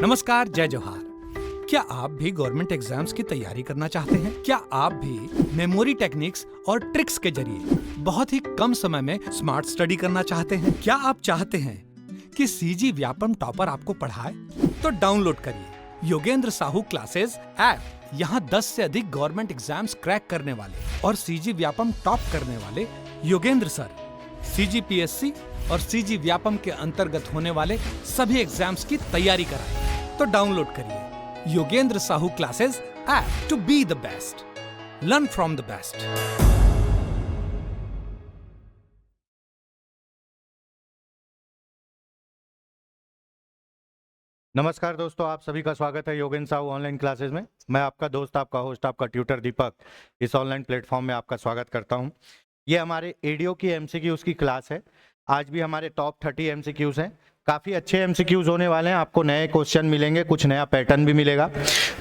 नमस्कार, जय जोहार। क्या आप भी गवर्नमेंट एग्जाम्स की तैयारी करना चाहते हैं? क्या आप भी मेमोरी टेक्निक्स और ट्रिक्स के जरिए बहुत ही कम समय में स्मार्ट स्टडी करना चाहते हैं? क्या आप चाहते हैं कि सीजी व्यापम टॉपर आपको पढ़ाए? तो डाउनलोड करिए योगेंद्र साहू क्लासेस ऐप। यहाँ 10 से अधिक गवर्नमेंट एग्जाम्स क्रैक करने वाले और सीजी व्यापम टॉप करने वाले योगेंद्र सर सीजीपीएससी और सीजी व्यापम के अंतर्गत होने वाले सभी एग्जाम्स की तैयारी कराएं। तो डाउनलोड करिए Yogendra Sahu classes app to be the best, learn from the best. नमस्कार दोस्तों, आप सभी का स्वागत है योगेंद्र साहू ऑनलाइन क्लासेस में। मैं आपका दोस्त, आपका होस्ट, आपका ट्यूटर दीपक इस ऑनलाइन प्लेटफॉर्म में आपका स्वागत करता हूं। ये हमारे एडीओ की एमसीक्यूज की क्लास है। आज भी हमारे टॉप 30 एमसीक्यूज हैं। काफ़ी अच्छे एमसीक्यूज होने वाले हैं। आपको नए क्वेश्चन मिलेंगे, कुछ नया पैटर्न भी मिलेगा।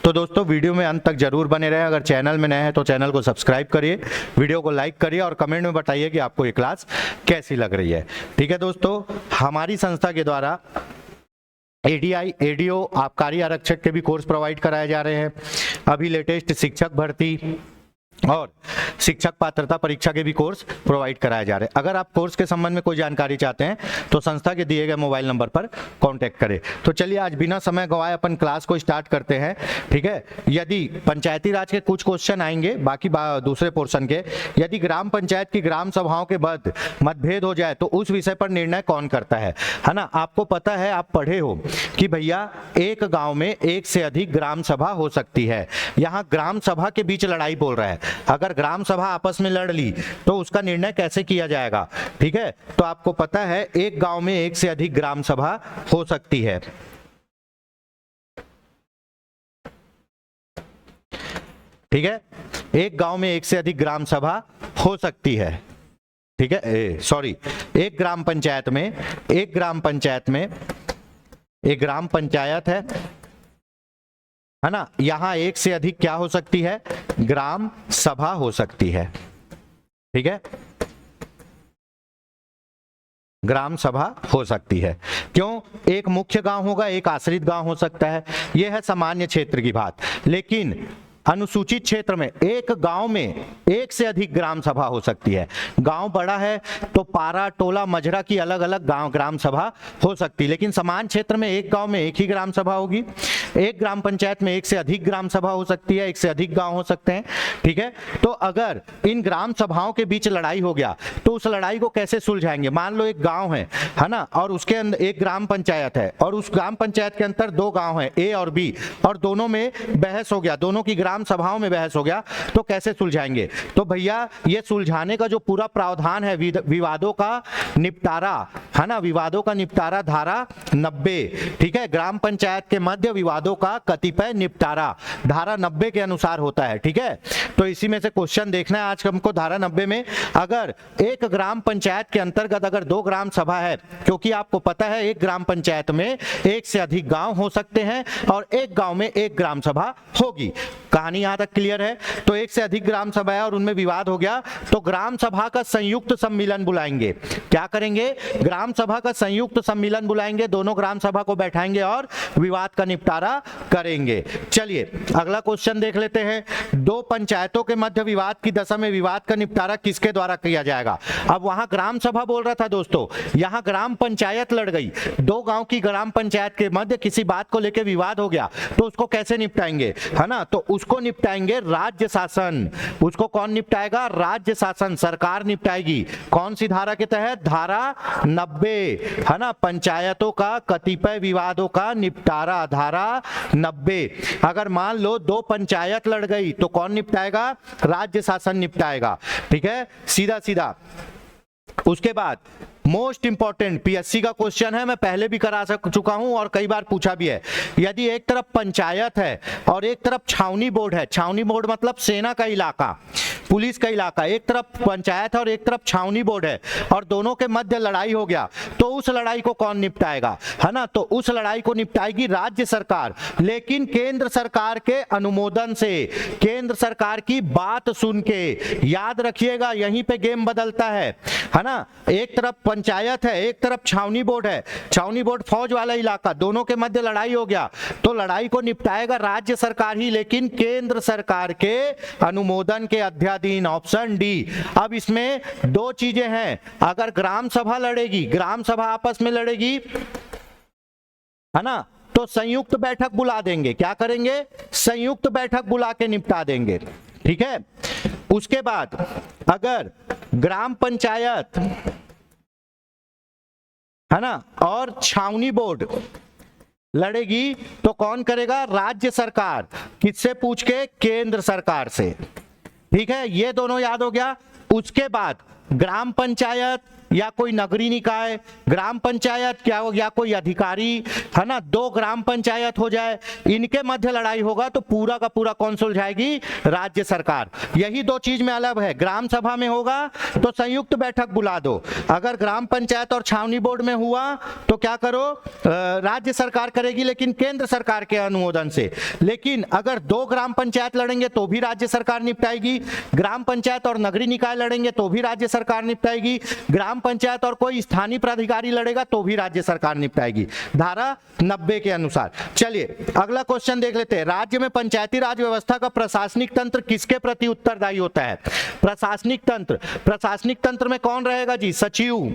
तो दोस्तों वीडियो में अंत तक जरूर बने रहें। अगर चैनल में नए हैं तो चैनल को सब्सक्राइब करिए, वीडियो को लाइक करिए और कमेंट में बताइए कि आपको ये क्लास कैसी लग रही है। ठीक है दोस्तों, हमारी संस्था के द्वारा एडीआई, एडीओ, आबकारी आरक्षक के भी कोर्स प्रोवाइड कराए जा रहे हैं। अभी लेटेस्ट शिक्षक भर्ती और शिक्षक पात्रता परीक्षा के भी कोर्स प्रोवाइड कराए जा रहे हैं। अगर आप कोर्स के संबंध में कोई जानकारी चाहते हैं तो संस्था के दिए गए मोबाइल नंबर पर कांटेक्ट करें। तो चलिए आज बिना समय गंवाए अपन क्लास को स्टार्ट करते हैं। ठीक है, यदि पंचायती राज के कुछ क्वेश्चन आएंगे, बाकी दूसरे पोर्शन के, यदि ग्राम पंचायत की ग्राम सभाओं के बाद मतभेद हो जाए तो उस विषय पर निर्णय कौन करता है ना। आपको पता है, आप पढ़े हो कि भैया एक गाँव में एक से अधिक ग्राम सभा हो सकती है। यहाँ ग्राम सभा के बीच लड़ाई बोल रहा है। अगर ग्राम सभा आपस में लड़ ली तो उसका निर्णय कैसे किया जाएगा? ठीक है, तो आपको पता है एक गांव में एक से अधिक ग्राम सभा हो सकती है। ठीक है, एक गांव में एक से अधिक ग्राम सभा हो सकती है। ठीक है, सॉरी, एक ग्राम पंचायत है ना, यहां एक से अधिक क्या हो सकती है? ग्राम सभा हो सकती है। ठीक है, ग्राम सभा हो सकती है। क्यों? एक मुख्य गांव होगा, एक आश्रित गांव हो सकता है। यह है सामान्य क्षेत्र की बात। लेकिन अनुसूचित क्षेत्र में एक गांव में एक से अधिक ग्राम सभा हो सकती है। गांव बड़ा है तो पारा, टोला, मझरा की अलग अलग गांव ग्राम सभा हो सकती है। लेकिन समान क्षेत्र में एक गांव में एक ही ग्राम सभा होगी। एक ग्राम पंचायत में एक से अधिक ग्राम सभा हो सकती है, एक से अधिक गांव हो सकते हैं। ठीक है, तो अगर इन ग्राम सभाओं के बीच लड़ाई हो गया तो उस लड़ाई को कैसे सुलझाएंगे? मान लो एक गांव है ना, और उसके अंदर एक ग्राम पंचायत है और उस ग्राम पंचायत के अंदर दो गांव है, ए और बी, और दोनों में बहस हो गया, दोनों की ग्राम सभाओं में बहस हो गया, तो कैसे सुलझाएंगे? तो भैया ये सुलझाने का जो पूरा प्रावधान है, विवादों का निपटारा है ना, विवादों का निपटारा धारा 90। ठीक है, ग्राम पंचायत के मध्य विवादों का कतिपय निपटारा धारा 90 के अनुसार होता है। ठीक है, तो इसी में से क्वेश्चन देखना है आज हमको। धारा 90 में अगर एक ग्राम पंचायत के अंतर्गत अगर दो ग्राम सभा है, क्योंकि आपको पता है एक ग्राम पंचायत में एक से अधिक गांव हो सकते हैं और एक गांव में एक ग्राम सभा होगी। कहानी यहां तक क्लियर है? तो एक से अधिक ग्राम सभा है और उनमें विवाद हो गया तो ग्राम सभा का संयुक्त सम्मेलन बुलाएंगे। क्या करेंगे? ग्राम सभा का संयुक्त सम्मेलन बुलाएंगे, दोनों ग्राम सभा को बैठाएंगे और विवाद का निपटारा करेंगे। चलिए अगला क्वेश्चन देख लेते हैं। दो पंचायतों के मध्य विवाद की दशा में विवाद का निपटारा किसके द्वारा किया जाएगा? अब वहां ग्राम सभा बोल रहा था दोस्तों, यहां ग्राम पंचायत लड़ गई। दो गांव की ग्राम पंचायत के मध्य किसी बात को लेकर विवाद हो गया तो उसको कैसे निपटाएंगे? है ना, तो उसको निपटाएंगे राज्य शासन। उसको कौन निपटाएगा? राज्य शासन, सरकार निपटाएगी। कौन सी धारा के तहत? धारा 90, है ना, पंचायतों का कतिपय विवादों का निपटारा, धारा 90। अगर मान लो दो पंचायत लड़ गई तो कौन निपटाएगा? राज्य शासन निपटाएगा। ठीक है, सीधा सीधा। उसके बाद मोस्ट इंपॉर्टेंट पीएससी का क्वेश्चन है, मैं पहले भी करा चुका हूं और कई बार पूछा भी है। यदि एक तरफ पंचायत है और एक तरफ छावनी बोर्ड है, छावनी बोर्ड मतलब सेना का इलाका, पुलिस का इलाका, एक तरफ पंचायत है और एक तरफ छावनी बोर्ड है, और दोनों के मध्य लड़ाई हो गया, तो उस लड़ाई को कौन निपटाएगा, है ना? तो उस लड़ाई को निपटाएगी राज्य सरकार, लेकिन केंद्र सरकार के अनुमोदन से, केंद्र सरकार की बात सुन के। याद रखिएगा, यहीं पे गेम बदलता है ना? एक तरफ पंचायत है, एक तरफ छावनी बोर्ड है, छावनी बोर्ड फौज वाला इलाका, दोनों के मध्य लड़ाई हो गया, तो लड़ाई को निपटाएगा राज्य सरकार ही, लेकिन केंद्र सरकार के अनुमोदन के अध्याधीन। Option D. अब इसमें दो चीजें हैं, अगर ग्राम सभा लड़ेगी, ग्राम सभा आपस में लड़ेगी, है ना, तो संयुक्त बैठक बुला देंगे। क्या करेंगे? संयुक्त बैठक बुला के निपटा देंगे, ठीक है? उसके बाद अगर ग्राम पंचायत, है ना, और छावनी बोर्ड लड़ेगी, तो कौन करेगा? राज्य सरकार। किससे पूछ के? केंद्र सरकार से, ठीक है? ये दोनों याद हो गया। उसके बाद ग्राम पंचायत या कोई नगरीय निकाय, ग्राम पंचायत क्या हो, या कोई अधिकारी, है ना, दो ग्राम पंचायत हो जाए, इनके मध्य लड़ाई होगा, तो पूरा का पूरा कौन सुलझाएगी? राज्य सरकार। यही दो चीज में अलग है। ग्राम सभा में होगा तो संयुक्त बैठक बुला दो, अगर ग्राम पंचायत और छावनी बोर्ड में हुआ तो क्या करो? राज्य सरकार करेगी, लेकिन केंद्र सरकार के अनुमोदन से। लेकिन अगर दो ग्राम पंचायत लड़ेंगे तो भी राज्य सरकार निपटाएगी, ग्राम पंचायत और नगरीय निकाय लड़ेंगे तो भी राज्य सरकार निपटाएगी, ग्राम पंचायत और कोई स्थानीय प्राधिकारी लड़ेगा तो भी राज्य सरकार निपटाएगी, धारा 90 के अनुसार। चलिए अगला क्वेश्चन देख लेते हैं। राज्य में पंचायती राज व्यवस्था का प्रशासनिक तंत्र किसके प्रति उत्तरदायी होता है? प्रशासनिक तंत्र, प्रशासनिक तंत्र में कौन रहेगा जी? सचिव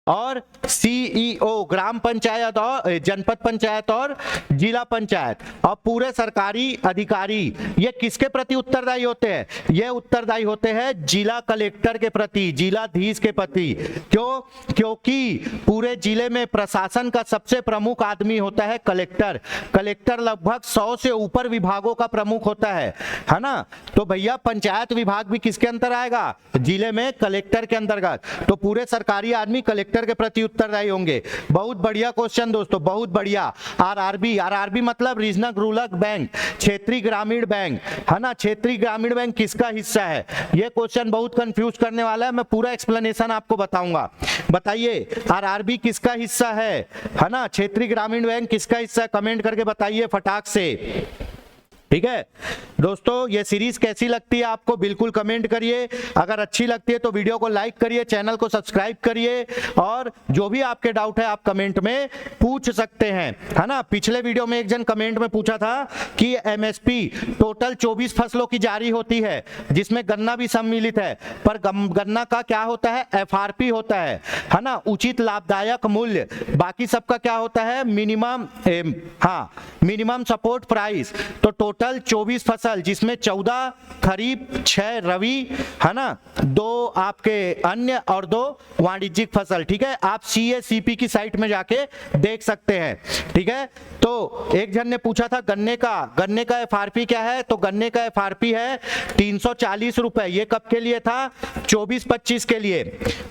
और सीईओ, ग्राम पंचायत और जनपद पंचायत और जिला पंचायत, और पूरे सरकारी अधिकारी, ये किसके प्रति उत्तरदायी होते हैं? ये उत्तरदायी होते हैं जिला कलेक्टर के प्रति, जिलाधीश के प्रति। क्यों? क्योंकि पूरे जिले में प्रशासन का सबसे प्रमुख आदमी होता है कलेक्टर। कलेक्टर लगभग 100 से ऊपर विभागों का प्रमुख होता है ना? तो भैया पंचायत विभाग भी किसके अंतर आएगा? जिले में कलेक्टर के अंतर्गत। तो पूरे सरकारी आदमी कलेक्टर के प्रति उत्तरदायी होंगे। बहुत बढ़िया क्वेश्चन दोस्तों, बहुत बढ़िया। आरआरबी, आरआरबी मतलब रीजनल रूरल बैंक, क्षेत्रीय ग्रामीण बैंक, है ना? क्षेत्रीय ग्रामीण बैंक किसका हिस्सा है? यह क्वेश्चन बहुत कंफ्यूज करने वाला है, मैं पूरा एक्सप्लेनेशन आपको बताऊंगा। बताइए आरआरबी किसका हिस्सा है ना? क्षेत्रीय ग्रामीण बैंक किसका हिस्सा है? कमेंट करके बताइए फटाक से, ठीक है दोस्तों। ये सीरीज कैसी लगती है आपको बिल्कुल कमेंट करिए। अगर अच्छी लगती है तो वीडियो को लाइक करिए, चैनल को सब्सक्राइब करिए, और जो भी आपके डाउट है आप कमेंट में पूछ सकते हैं, है ना? पिछले वीडियो में एक जन कमेंट में पूछा था कि एमएसपी टोटल 24 फसलों की जारी होती है, जिसमें गन्ना भी सम्मिलित है, पर गन्ना का क्या होता है? एफआरपी होता है ना? उचित लाभदायक मूल्य। बाकी सबका क्या होता है? मिनिमम, हाँ, मिनिमम सपोर्ट प्राइस। तो टोटल 24 फसल, जिसमें 14 खरीफ, 6 रवि, है ना, 2 आपके अन्य और 2 वाणिज्यिक फसल, ठीक है? आप CACP की साइट में जाके देख सकते हैं, ठीक है? तो एक जन ने पूछा था गन्ने का एफआरपी क्या है? तो गन्ने का एफआरपी है 340 रुपए। ये कब के लिए था? 24-25 के लिए।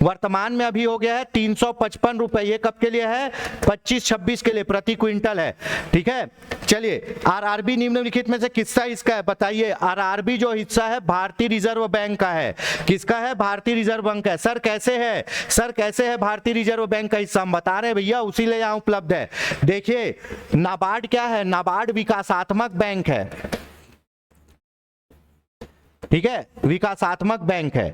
वर्तमान में अभी हो गया है 355 रुपए। ये कब के लिए है? 25-26 के लिए प्रति क्विंटल है, ठीक है? चलिए आरआरबी निम्नलिखित में से किसका हिस्सा है? बताइए। आरआरबी जो हिस्सा है भारतीय रिजर्व बैंक का है। किसका है? भारतीय रिजर्व बैंक है। सर कैसे है? सर कैसे है भारतीय रिजर्व बैंक का हिस्सा? हम बता रहे हैं भैया, उसी लिए यहाँ उपलब्ध है। देखिए नाबार्ड क्या है? नाबार्ड विकासात्मक बैंक है, ठीक है? विकासात्मक बैंक है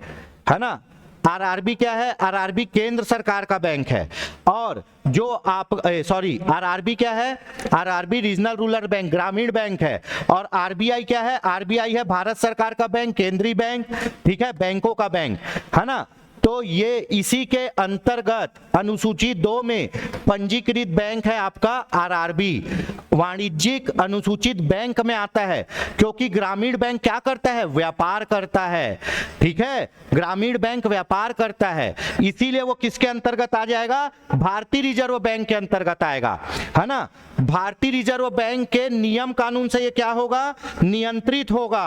ना? आरआरबी क्या है? आरआरबी केंद्र सरकार का बैंक है। और जो आप आरआरबी क्या है? आरआरबी रीजनल रूरल बैंक, ग्रामीण बैंक है। और आरबीआई क्या है? आरबीआई है भारत सरकार का बैंक, केंद्रीय बैंक, ठीक है? बैंकों का बैंक, है ना? तो ये इसी के अंतर्गत अनुसूची 2 में पंजीकृत बैंक है आपका आरआरबी। वाणिज्यिक अनुसूचित बैंक में आता है, क्योंकि ग्रामीण बैंक क्या करता है? व्यापार करता है, ठीक है? ग्रामीण बैंक व्यापार करता है, इसीलिए वो किसके अंतर्गत आ जाएगा? भारतीय रिजर्व बैंक के अंतर्गत आएगा, है ना? भारतीय रिजर्व बैंक के नियम कानून से ये क्या होगा? नियंत्रित होगा,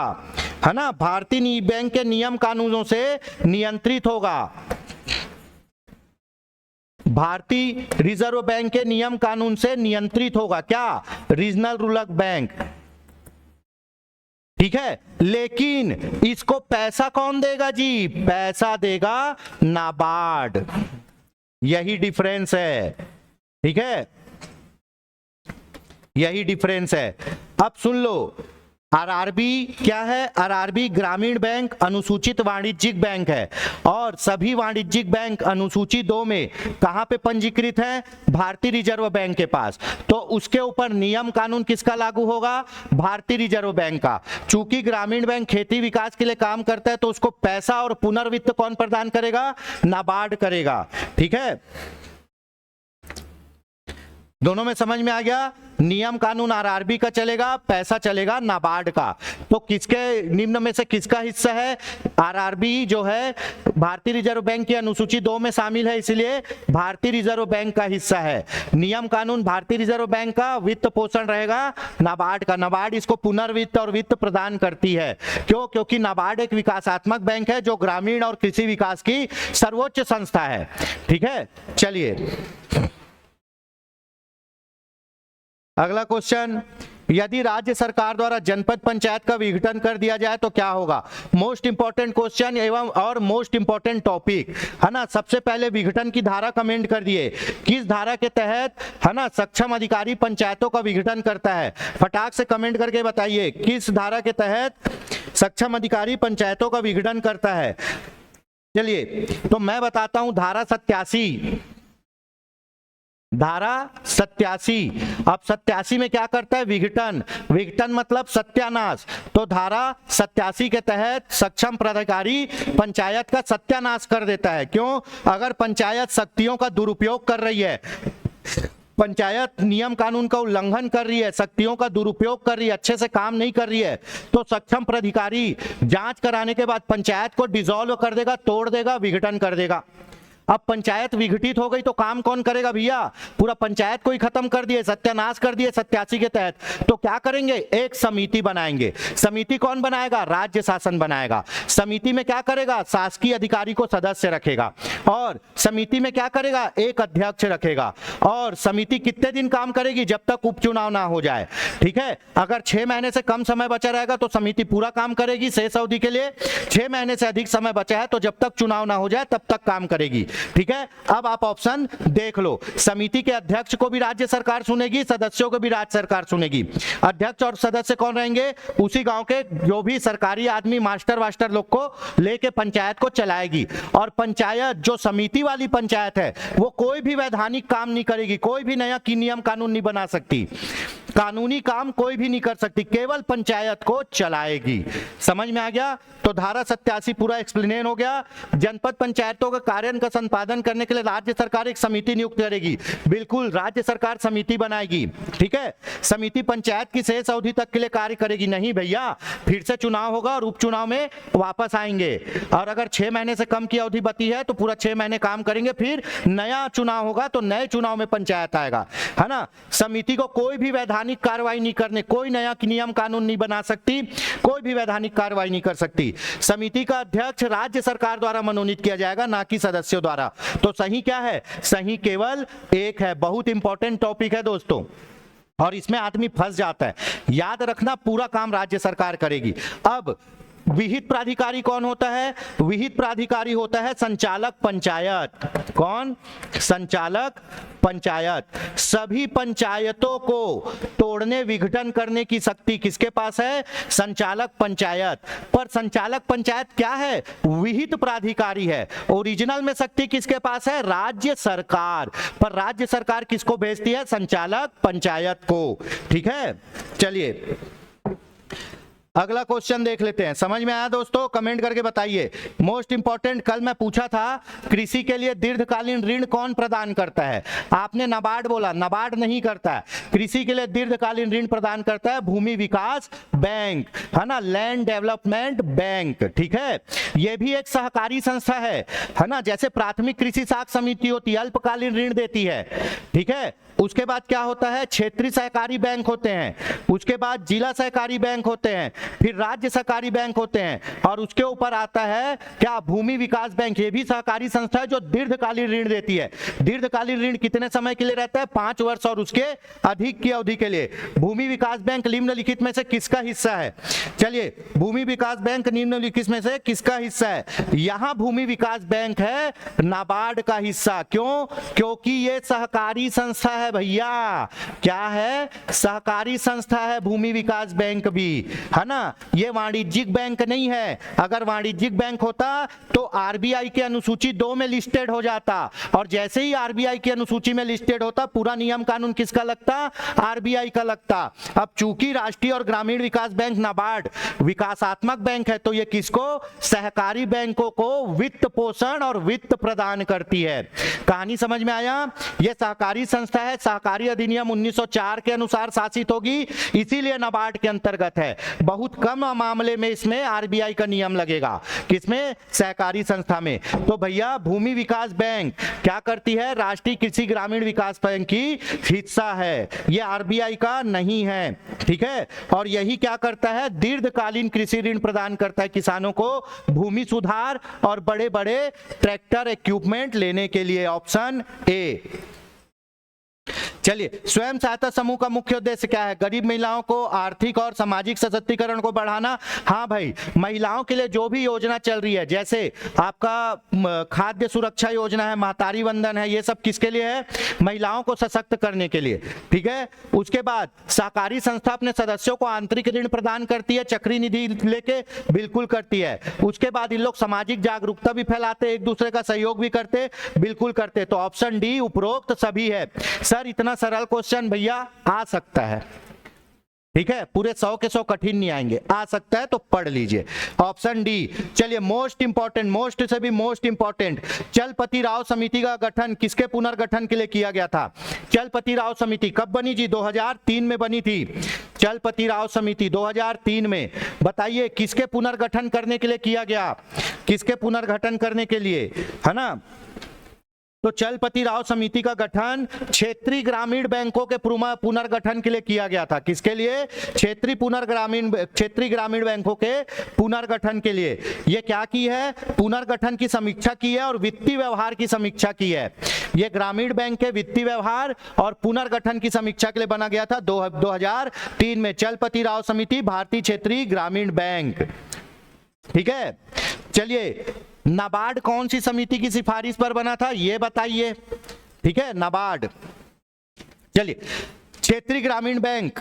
है ना? भारतीय बैंक के नियम कानूनों से नियंत्रित होगा। भारतीय रिजर्व बैंक के नियम कानून से नियंत्रित होगा क्या? रीजनल रूरल बैंक, ठीक है, लेकिन इसको पैसा कौन देगा जी? पैसा देगा नाबार्ड। यही डिफरेंस है, ठीक है, यही डिफरेंस है। अब सुन लो, आरआरबी क्या है? आरआरबी ग्रामीण बैंक अनुसूचित वाणिज्यिक बैंक है, और सभी वाणिज्यिक बैंक अनुसूची 2 में कहां पे पंजीकृत है? भारतीय रिजर्व बैंक के पास। तो उसके ऊपर नियम कानून किसका लागू होगा? भारतीय रिजर्व बैंक का। चूंकि ग्रामीण बैंक खेती विकास के लिए काम करता है, तो उसको पैसा और पुनर्वित्त कौन प्रदान करेगा? नाबार्ड करेगा। ठीक है, दोनों में समझ में आ गया? नियम कानून आरआरबी का चलेगा, पैसा चलेगा नाबार्ड का। तो किसके निम्न में से किसका हिस्सा है? आरआरबी जो है भारतीय रिजर्व बैंक की अनुसूची 2 में शामिल है, इसलिए भारतीय रिजर्व बैंक का हिस्सा है। नियम कानून भारतीय रिजर्व बैंक का, वित्त पोषण रहेगा नाबार्ड का। नाबार्ड इसको पुनर्वित्त और वित्त प्रदान करती है। क्यों? क्योंकि नाबार्ड एक विकासात्मक बैंक है जो ग्रामीण और कृषि विकास की सर्वोच्च संस्था है। ठीक है, चलिए अगला क्वेश्चन, यदि राज्य सरकार द्वारा जनपद पंचायत का विघटन कर दिया जाए तो क्या होगा? मोस्ट इंपॉर्टेंट क्वेश्चन एवं और मोस्ट इंपॉर्टेंट टॉपिक है ना। सबसे पहले विघटन की धारा कमेंट कर दिए, किस धारा के तहत है ना सक्षम अधिकारी पंचायतों का विघटन करता है? फटाक से कमेंट करके बताइए, किस धारा के तहत सक्षम अधिकारी पंचायतों का विघटन करता है? चलिए तो मैं बताता हूं, धारा 87, धारा 87। अब 87 में क्या करता है? विघटन। विघटन मतलब सत्यानाश। तो धारा 87 के तहत सक्षम प्राधिकारी पंचायत का सत्यानाश कर देता है। क्यों? अगर पंचायत शक्तियों का दुरुपयोग कर रही है, पंचायत नियम कानून का उल्लंघन कर रही है, शक्तियों का दुरुपयोग कर रही है, अच्छे से काम नहीं कर रही है, तो सक्षम प्राधिकारी जांच कराने के बाद पंचायत को डिसॉल्व कर देगा, तोड़ देगा, विघटन कर देगा। अब पंचायत विघटित हो गई तो काम कौन करेगा भैया? पूरा पंचायत को ही खत्म कर दिए, सत्यानाश कर दिए 87 के तहत। तो क्या करेंगे? एक समिति बनाएंगे। समिति कौन बनाएगा? राज्य शासन बनाएगा। समिति में क्या करेगा? शासकीय अधिकारी को सदस्य रखेगा, और समिति में क्या करेगा? एक अध्यक्ष रखेगा। और समिति कितने दिन काम करेगी? जब तक उपचुनाव ना हो जाए। ठीक है, अगर 6 महीने से कम समय बचा रहेगा तो समिति पूरा काम करेगी शेष अवधि के लिए। 6 महीने से अधिक समय बचा है तो जब तक चुनाव ना हो जाए तब तक काम करेगी। ठीक है, अब आप ऑप्शन देख लो। समिति के अध्यक्ष को भी राज्य सरकार चुनेगी, सदस्यों को भी राज्य सरकार चुनेगी। अध्यक्ष और सदस्य कौन रहेंगे? उसी गांव के जो भी सरकारी आदमी, मास्टर वास्टर लोग को लेके पंचायत को चलाएगी। और पंचायत जो समिति वाली पंचायत है वो कोई भी वैधानिक काम नहीं करेगी, कोई भी नया की नियम कानून नहीं बना सकती, कानूनी काम कोई भी नहीं कर सकती, केवल पंचायत को चलाएगी। समझ में आ गया? तो धारा 87 पूरा एक्सप्लेन हो गया। जनपद पंचायतों के कार्य का संपादन करने के लिए राज्य सरकार एक समिति नियुक्त करेगी। बिल्कुल, राज्य सरकार समिति बनाएगी। ठीक है, समिति पंचायत की शेष अवधि तक के लिए कार्य करेगी नहीं भैया, फिर से चुनाव होगा और उपचुनाव में वापस आएंगे। और अगर 6 महीने से कम की अवधि बची है तो पूरा 6 महीने काम करेंगे, फिर नया चुनाव होगा तो नए चुनाव में पंचायत आएगा, है ना। समिति को कोई भी वैधानिक कार्रवाई नहीं करने, कोई नया नियम कानून नहीं बना सकती, कोई भी वैधानिक कार्रवाई नहीं कर सकती। समिति का अध्यक्ष राज्य सरकार द्वारा मनोनीत किया जाएगा, ना कि सदस्यों द्वारा। तो सही क्या है? सही केवल एक है। बहुत इंपॉर्टेंट टॉपिक है दोस्तों, और इसमें आदमी फंस जाता है। याद रखना, पूरा काम राज्य सरकार करेगी। अब विहित प्राधिकारी कौन होता है? विहित प्राधिकारी होता है संचालक पंचायत। कौन? संचालक पंचायत। सभी पंचायतों को तोड़ने, विघटन करने की शक्ति किसके पास है? संचालक पंचायत। पर संचालक पंचायत क्या है? विहित प्राधिकारी है। ओरिजिनल में शक्ति किसके पास है? राज्य सरकार। पर राज्य सरकार किसको भेजती है? संचालक पंचायत को। ठीक है, चलिए अगला क्वेश्चन देख लेते हैं। समझ में आया दोस्तों? कमेंट करके बताइए। मोस्ट इंपॉर्टेंट, कल मैं पूछा था कृषि के लिए दीर्घकालीन ऋण कौन प्रदान करता है? आपने नाबार्ड बोला, नाबार्ड नहीं करता है। कृषि के लिए दीर्घकालीन ऋण प्रदान करता है भूमि विकास बैंक, है ना, लैंड डेवलपमेंट बैंक। ठीक है, यह भी एक सहकारी संस्था है ना। जैसे प्राथमिक कृषि साख समिति होती है, अल्पकालीन ऋण देती है। ठीक है, उसके बाद क्या होता है? क्षेत्रीय सहकारी बैंक होते हैं, उसके बाद जिला सहकारी बैंक होते हैं, फिर राज्य सहकारी बैंक होते हैं, और उसके ऊपर आता है क्या, भूमि विकास बैंक। ये भी सहकारी संस्था है जो दीर्घकालीन ऋण देती है। दीर्घकालीन ऋण कितने समय के लिए रहता है? 5 वर्ष और उसके अधिक की अवधि के लिए। भूमि विकास बैंक निम्नलिखित में से किसका हिस्सा है? चलिए, भूमि विकास बैंक निम्नलिखित में से किसका हिस्सा है? यहां भूमि विकास बैंक है नाबार्ड का हिस्सा। क्यों? क्योंकि ये सहकारी संस्था है भैया। क्या है? सहकारी संस्था है भूमि विकास बैंक भी, है ना। ये वाणिज्यिक बैंक नहीं है। अगर वाणिज्यिक बैंक होता तो आरबीआई के अनुसूची 2 में लिस्टेड हो जाता, और जैसे ही आरबीआई की अनुसूची में लिस्टेड होता, पूरा नियम कानून किसका लगता? आरबीआई का लगता। अब चूंकि राष्ट्रीय और ग्रामीण विकास बैंक नाबार्ड विकासात्मक बैंक है, तो ये किसको? सहकारी बैंकों को वित्त पोषण और वित्त प्रदान करती है। कहानी समझ में आया? ये सहकारी संस्था है, सहकारी अधिनियम 1904 के अनुसार शासित होगी, इसीलिए नाबार्ड के अंतर्गत है। बहुत कम मामले में इसमें आरबीआई का नियम लगेगा। किसमें? सहकारी संस्था में। तो भैया भूमि विकास बैंक क्या करती है? राष्ट्रीय कृषि ग्रामीण विकास बैंक की हिस्सा है, ये आरबीआई का नहीं है, ठीक है। और यही क्या करता है? दीर्घकालीन कृषि ऋण प्रदान करता है किसानों को भूमि सुधार और बड़े बड़े ट्रैक्टर इक्विपमेंट लेने के लिए। Option A. चलिए, स्वयं सहायता समूह का मुख्य उद्देश्य क्या है? गरीब महिलाओं को आर्थिक और सामाजिक सशक्तिकरण को बढ़ाना। हाँ भाई, महिलाओं के लिए जो भी योजना चल रही है, जैसे आपका खाद्य सुरक्षा योजना है, महतारी वंदन है, ये सब किसके लिए है? महिलाओं को सशक्त करने के लिए, ठीक है। उसके बाद सहकारी संस्था अपने सदस्यों को आंतरिक ऋण प्रदान करती है, चक्री निधि लेके, बिल्कुल करती है। उसके बाद इन लोग सामाजिक जागरूकता भी फैलाते, एक दूसरे का सहयोग भी करते, बिल्कुल करते। तो ऑप्शन डी उपरोक्त सभी है। सर इतना सरल क्वेश्चन भैया आ सकता है, ठीक है, पूरे 100 के 100 कठिन नहीं आएंगे, आ सकता है तो पढ़ लीजिए। Option D. चलिए, मोस्ट इंपॉर्टेंट, मोस्ट से भी मोस्ट इंपॉर्टेंट, चलपति राव समिति का गठन किसके पुनर्गठन के लिए किया गया था? चलपति राव समिति कब बनी जी? 2003 में बनी थी। चलपति राव समिति 2003 में। बताइए किसके पुनर्गठन करने के लिए किया गया? किसके पुनर्गठन करने के लिए, है ना। तो चलपति राव समिति का गठन क्षेत्रीय ग्रामीण बैंकों के पुनर्गठन के लिए किया गया था। किसके लिए? क्षेत्रीय ग्रामीण बैंकों के पुनर्गठन के लिए। ये क्या की है? पुनर्गठन की समीक्षा की है और वित्तीय व्यवहार की समीक्षा की है। ये ग्रामीण बैंक के वित्तीय व्यवहार और पुनर्गठन की समीक्षा के लिए बना गया था 2003 में। चलपति राव समिति, भारतीय क्षेत्रीय ग्रामीण बैंक, ठीक है। चलिए, नाबार्ड कौन सी समिति की सिफारिश पर बना था? ये बताइए, ठीक है, नाबार्ड। चलिए, क्षेत्रीय ग्रामीण बैंक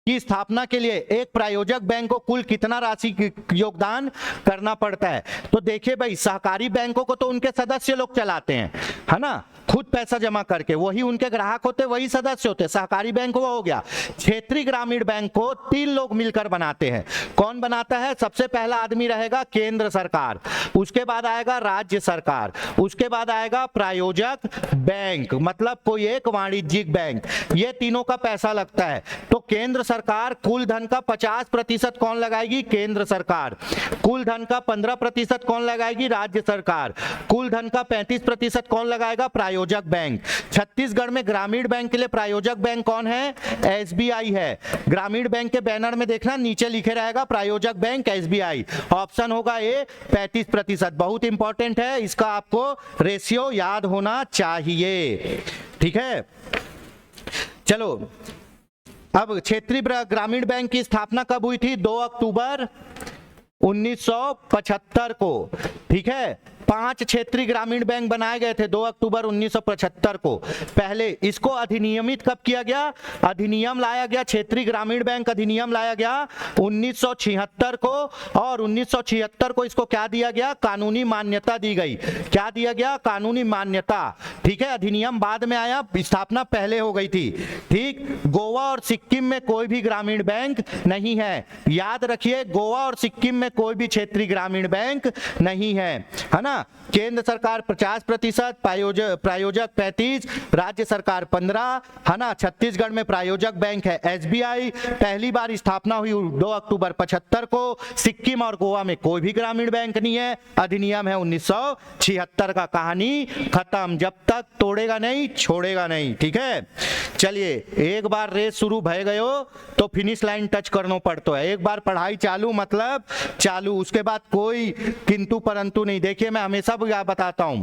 की स्थापना के लिए एक प्रायोजक बैंक को कुल कितना राशि योगदान करना पड़ता है? तो देखिए भाई, सहकारी बैंकों को तो उनके सदस्य लोग चलाते हैं, है ना, खुद पैसा जमा करके, वही उनके ग्राहक होते, वही सदस्य होते। सहकारी बैंक वो हो गया। क्षेत्रीय ग्रामीण बैंक को 3 लोग मिलकर बनाते हैं। कौन बनाता है? सबसे पहला आदमी रहेगा केंद्र सरकार, उसके बाद आएगा राज्य सरकार, उसके बाद आएगा प्रायोजक बैंक, मतलब कोई एक वाणिज्यिक बैंक। ये तीनों का पैसा लगता है। तो केंद्र सरकार कुल धन का 50% कौन लगाएगी? केंद्र सरकार। कुल धन का 15% कौन लगाएगी? राज्य सरकार। कुल धन का 35% कौन लगाएगा? प्रायोजक बैंक। छत्तीसगढ़ में ग्रामीण बैंक के लिए प्रायोजक बैंक कौन है? एसबीआई है। ग्रामीण बैंक के बैनर में देखना नीचे लिखे रहेगा प्रायोजक बैंक एसबीआई। ऑप्शन होगा ए 35%। बहुत इंपॉर्टेंट है, इसका आपको रेशियो याद होना चाहिए, ठीक है। चलो, अब क्षेत्रीय ग्रामीण बैंक की स्थापना कब हुई थी? 2 अक्टूबर 1975 को, ठीक है। 5 क्षेत्रीय ग्रामीण बैंक बनाए गए थे 2 अक्टूबर 1975 को। पहले इसको अधिनियमित कब किया गया? अधिनियम लाया गया, क्षेत्रीय ग्रामीण बैंक अधिनियम लाया गया 1976 को, और 1976 को इसको क्या दिया गया? कानूनी मान्यता दी गई। क्या दिया गया? कानूनी मान्यता, ठीक है। अधिनियम बाद में आया, स्थापना पहले हो गई थी, ठीक। गोवा और सिक्किम में कोई भी ग्रामीण बैंक नहीं है, याद रखिए, गोवा और सिक्किम में कोई भी क्षेत्रीय ग्रामीण बैंक नहीं है ना। केंद्र सरकार 50%, प्रायोजक 35, राज्य सरकार 15, है ना। छत्तीसगढ़ में प्रायोजक बैंक है एसबीआई, पहली बार स्थापना हुई 2 अक्टूबर 75 को। सिक्किम और गोवा में कोई भी ग्रामीण बैंक नहीं है, अधिनियम है 1976 का। कहानी खत्म, जब तक तोड़ेगा नहीं छोड़ेगा नहीं, ठीक है। चलिए, एक बार रेस शुरू भय गयो तो फिनिश लाइन टच करना पड़ता है। एक बार पढ़ाई चालू मतलब चालू, उसके बाद कोई किंतु परंतु नहीं। देखिए, मैं हमेशा बताता हूं,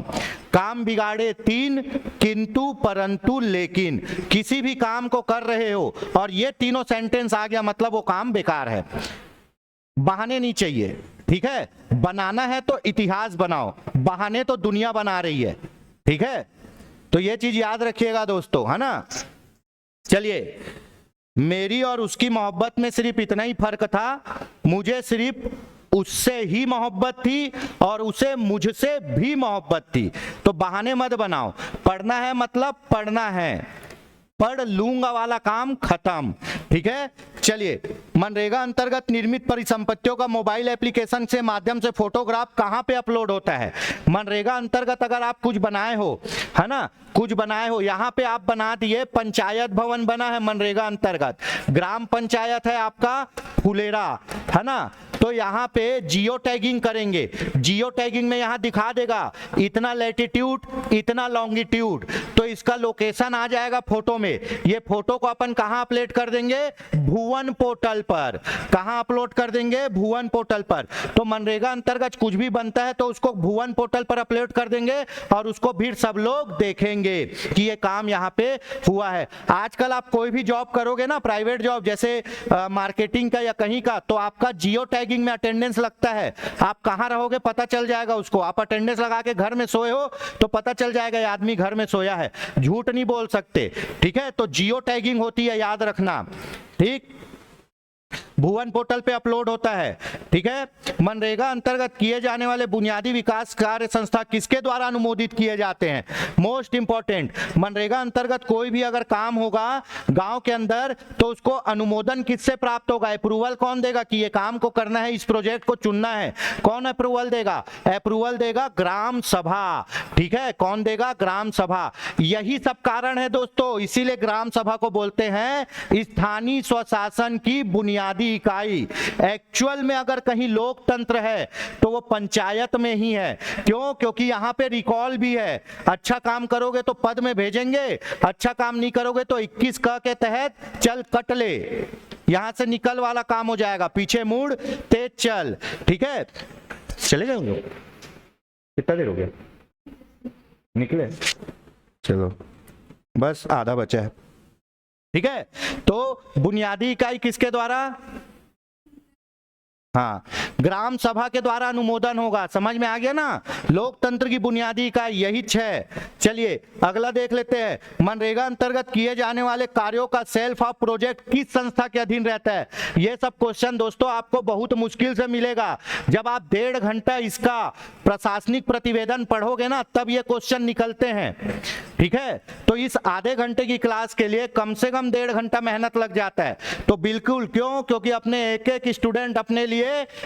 काम बिगाड़े 3, किंतु परंतु लेकिन। किसी भी काम को कर रहे हो और ये तीनों सेंटेंस आ गया मतलब वो काम बेकार है। बहाने नहीं चाहिए, ठीक है। बनाना है तो इतिहास बनाओ, बहाने तो दुनिया बना रही है, ठीक है। तो ये चीज याद रखिएगा दोस्तों, है ना। चलिए, मेरी और उसकी मोहब्बत में सिर्फ इतना ही फर्क था, मुझे सिर्फ उससे ही मोहब्बत थी और उसे मुझसे भी मोहब्बत थी। तो बहाने मत बनाओ, पढ़ना है मतलब पढ़ना है, पढ़ लूंगा वाला काम खत्म, ठीक है। चलिए, मनरेगा अंतर्गत निर्मित परिसंपत्तियों का मोबाइल एप्लीकेशन से माध्यम से फोटोग्राफ कहां पे अपलोड होता है? मनरेगा अंतर्गत अगर आप कुछ बनाए हो, है ना, कुछ बनाए हो, यहां पे आप बना दिए, पंचायत भवन बना है मनरेगा अंतर्गत, ग्राम पंचायत है आपका फुलेरा, है ना। तो यहाँ पे जियो टैगिंग करेंगे, जियो टैगिंग में यहाँ दिखा देगा इतना लैटिट्यूड इतना लॉन्गिट्यूड, तो इसका लोकेशन आ जाएगा फोटो में। ये फोटो को अपन कहाँ अपलोड कर देंगे? भुवन पोर्टल पर। कहाँ अपलोड कर देंगे? भुवन पोर्टल पर। तो मनरेगा अंतर्गत कुछ भी बनता है तो उसको भुवन पोर्टल पर अपलोड कर देंगे और उसको फिर सब लोग देखेंगे कि ये काम यहाँ पे हुआ है। आजकल आप कोई भी जॉब करोगे ना, प्राइवेट जॉब जैसे मार्केटिंग का या कहीं का, तो आपका जियो टैगिंग में अटेंडेंस लगता है। आप कहां रहोगे पता चल जाएगा उसको। आप अटेंडेंस लगा के घर में सोए हो तो पता चल जाएगा ये आदमी घर में सोया है, झूठ नहीं बोल सकते, ठीक है। तो जियो टैगिंग होती है, याद रखना, ठीक। भुवन पोर्टल पे अपलोड होता है, ठीक है। मनरेगा अंतर्गत किए जाने वाले बुनियादी विकास कार्य संस्था किसके द्वारा अनुमोदित किए जाते हैं? मोस्ट इंपॉर्टेंट, मनरेगा अंतर्गत कोई भी अगर काम होगा गांव के अंदर तो उसको अनुमोदन किससे प्राप्त होगा? अप्रूवल कौन देगा कि ये काम को करना है, इस प्रोजेक्ट को चुनना है? कौन अप्रूवल देगा? अप्रूवल देगा ग्राम सभा, ठीक है। कौन देगा? ग्राम सभा। यही सब कारण है दोस्तों, इसीलिए ग्राम सभा को बोलते हैं स्थानीय स्वशासन की बुनियादी इकाई। एक्चुअल में अगर कहीं लोकतंत्र है तो वो पंचायत में ही है। क्यों? क्योंकि यहां पे रिकॉल भी है। अच्छा काम करोगे तो पद में भेजेंगे, अच्छा काम नहीं करोगे तो 21 क के तहत चल कट ले, यहां से निकल वाला काम हो जाएगा, पीछे मुड़ तेज चल, ठीक है। चले गए लोग, कितना देर हो गया? निकले, चलो बस आधा बचा है, ठीक है। तो बुनियादी इकाई किसके द्वारा? हाँ, ग्राम सभा के द्वारा अनुमोदन होगा। समझ में आ गया ना? लोकतंत्र की बुनियादी इकाई यही 6। चलिए अगला देख लेते हैं। मनरेगा अंतर्गत किए जाने वाले कार्यों का सेल्फ ऑफ प्रोजेक्ट किस संस्था के अधीन रहता है? ये सब क्वेश्चन दोस्तों आपको बहुत मुश्किल से मिलेगा। जब आप 1.5 घंटा इसका प्रशासनिक प्रतिवेदन पढ़ोगे ना, तब ये क्वेश्चन निकलते हैं, ठीक है। तो इस आधे घंटे की क्लास के लिए कम से कम 1.5 घंटा मेहनत लग जाता है। तो बिल्कुल, क्यों? क्योंकि अपने एक एक स्टूडेंट अपने लिए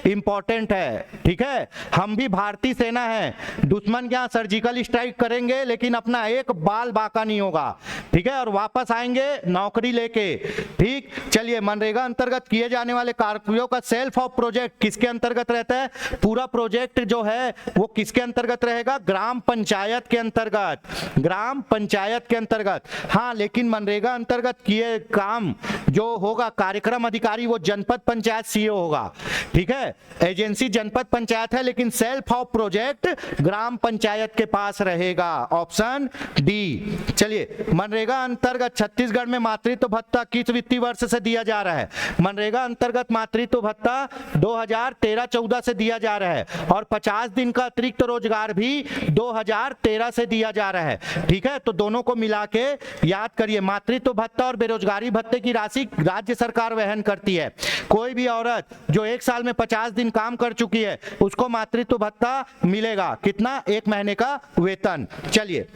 इंपॉर्टेंट है, ठीक है। हम भी भारतीय सेना है, दुश्मन क्या सर्जिकल स्ट्राइक करेंगे लेकिन अपना एक बाल बाका नहीं होगा, ठीक है, और वापस आएंगे नौकरी लेके, ठीक। चलिए, मनरेगा अंतर्गत किए जाने वाले कार्यों का सेल्फ ऑफ प्रोजेक्ट किसके अंतर्गत रहता है? पूरा प्रोजेक्ट जो है वो किसके अंतर्गत रहेगा? ग्राम पंचायत के अंतर्गत, ग्राम पंचायत के अंतर्गत। हाँ, लेकिन मनरेगा अंतर्गत किए काम जो होगा, कार्यक्रम अधिकारी वो जनपद पंचायत सीईओ होगा, ठीक है। एजेंसी जनपद पंचायत है लेकिन सेल्फ ऑफ प्रोजेक्ट ग्राम पंचायत के पास रहेगा, ऑप्शन डी। चलिए, मनरेगा अंतर्गत छत्तीसगढ़ में मातृत्व भत्ता किस वित्तीय वर्ष से दिया जा रहा है? मनरेगा अंतर्गत मातृत्व भत्ता 2013-14 से दिया जा रहा है और 50 दिन का अतिरिक्त रोजगार भी 2013 से दिया जा रहा है, ठीक है। तो दोनों को मिला के याद करिए, मातृत्व भत्ता और बेरोजगारी भत्ते की राशि राज्य सरकार वहन करती है। कोई भी औरत जो 1 साल में 50 दिन काम कर चुकी है उसको मातृत्व भत्ता मिलेगा। कितना? 1 महीने का वेतन। चलिए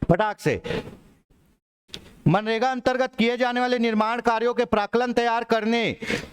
फटाक से, मनरेगा अंतर्गत किए जाने वाले निर्माण कार्यों के प्राक्कलन तैयार करने,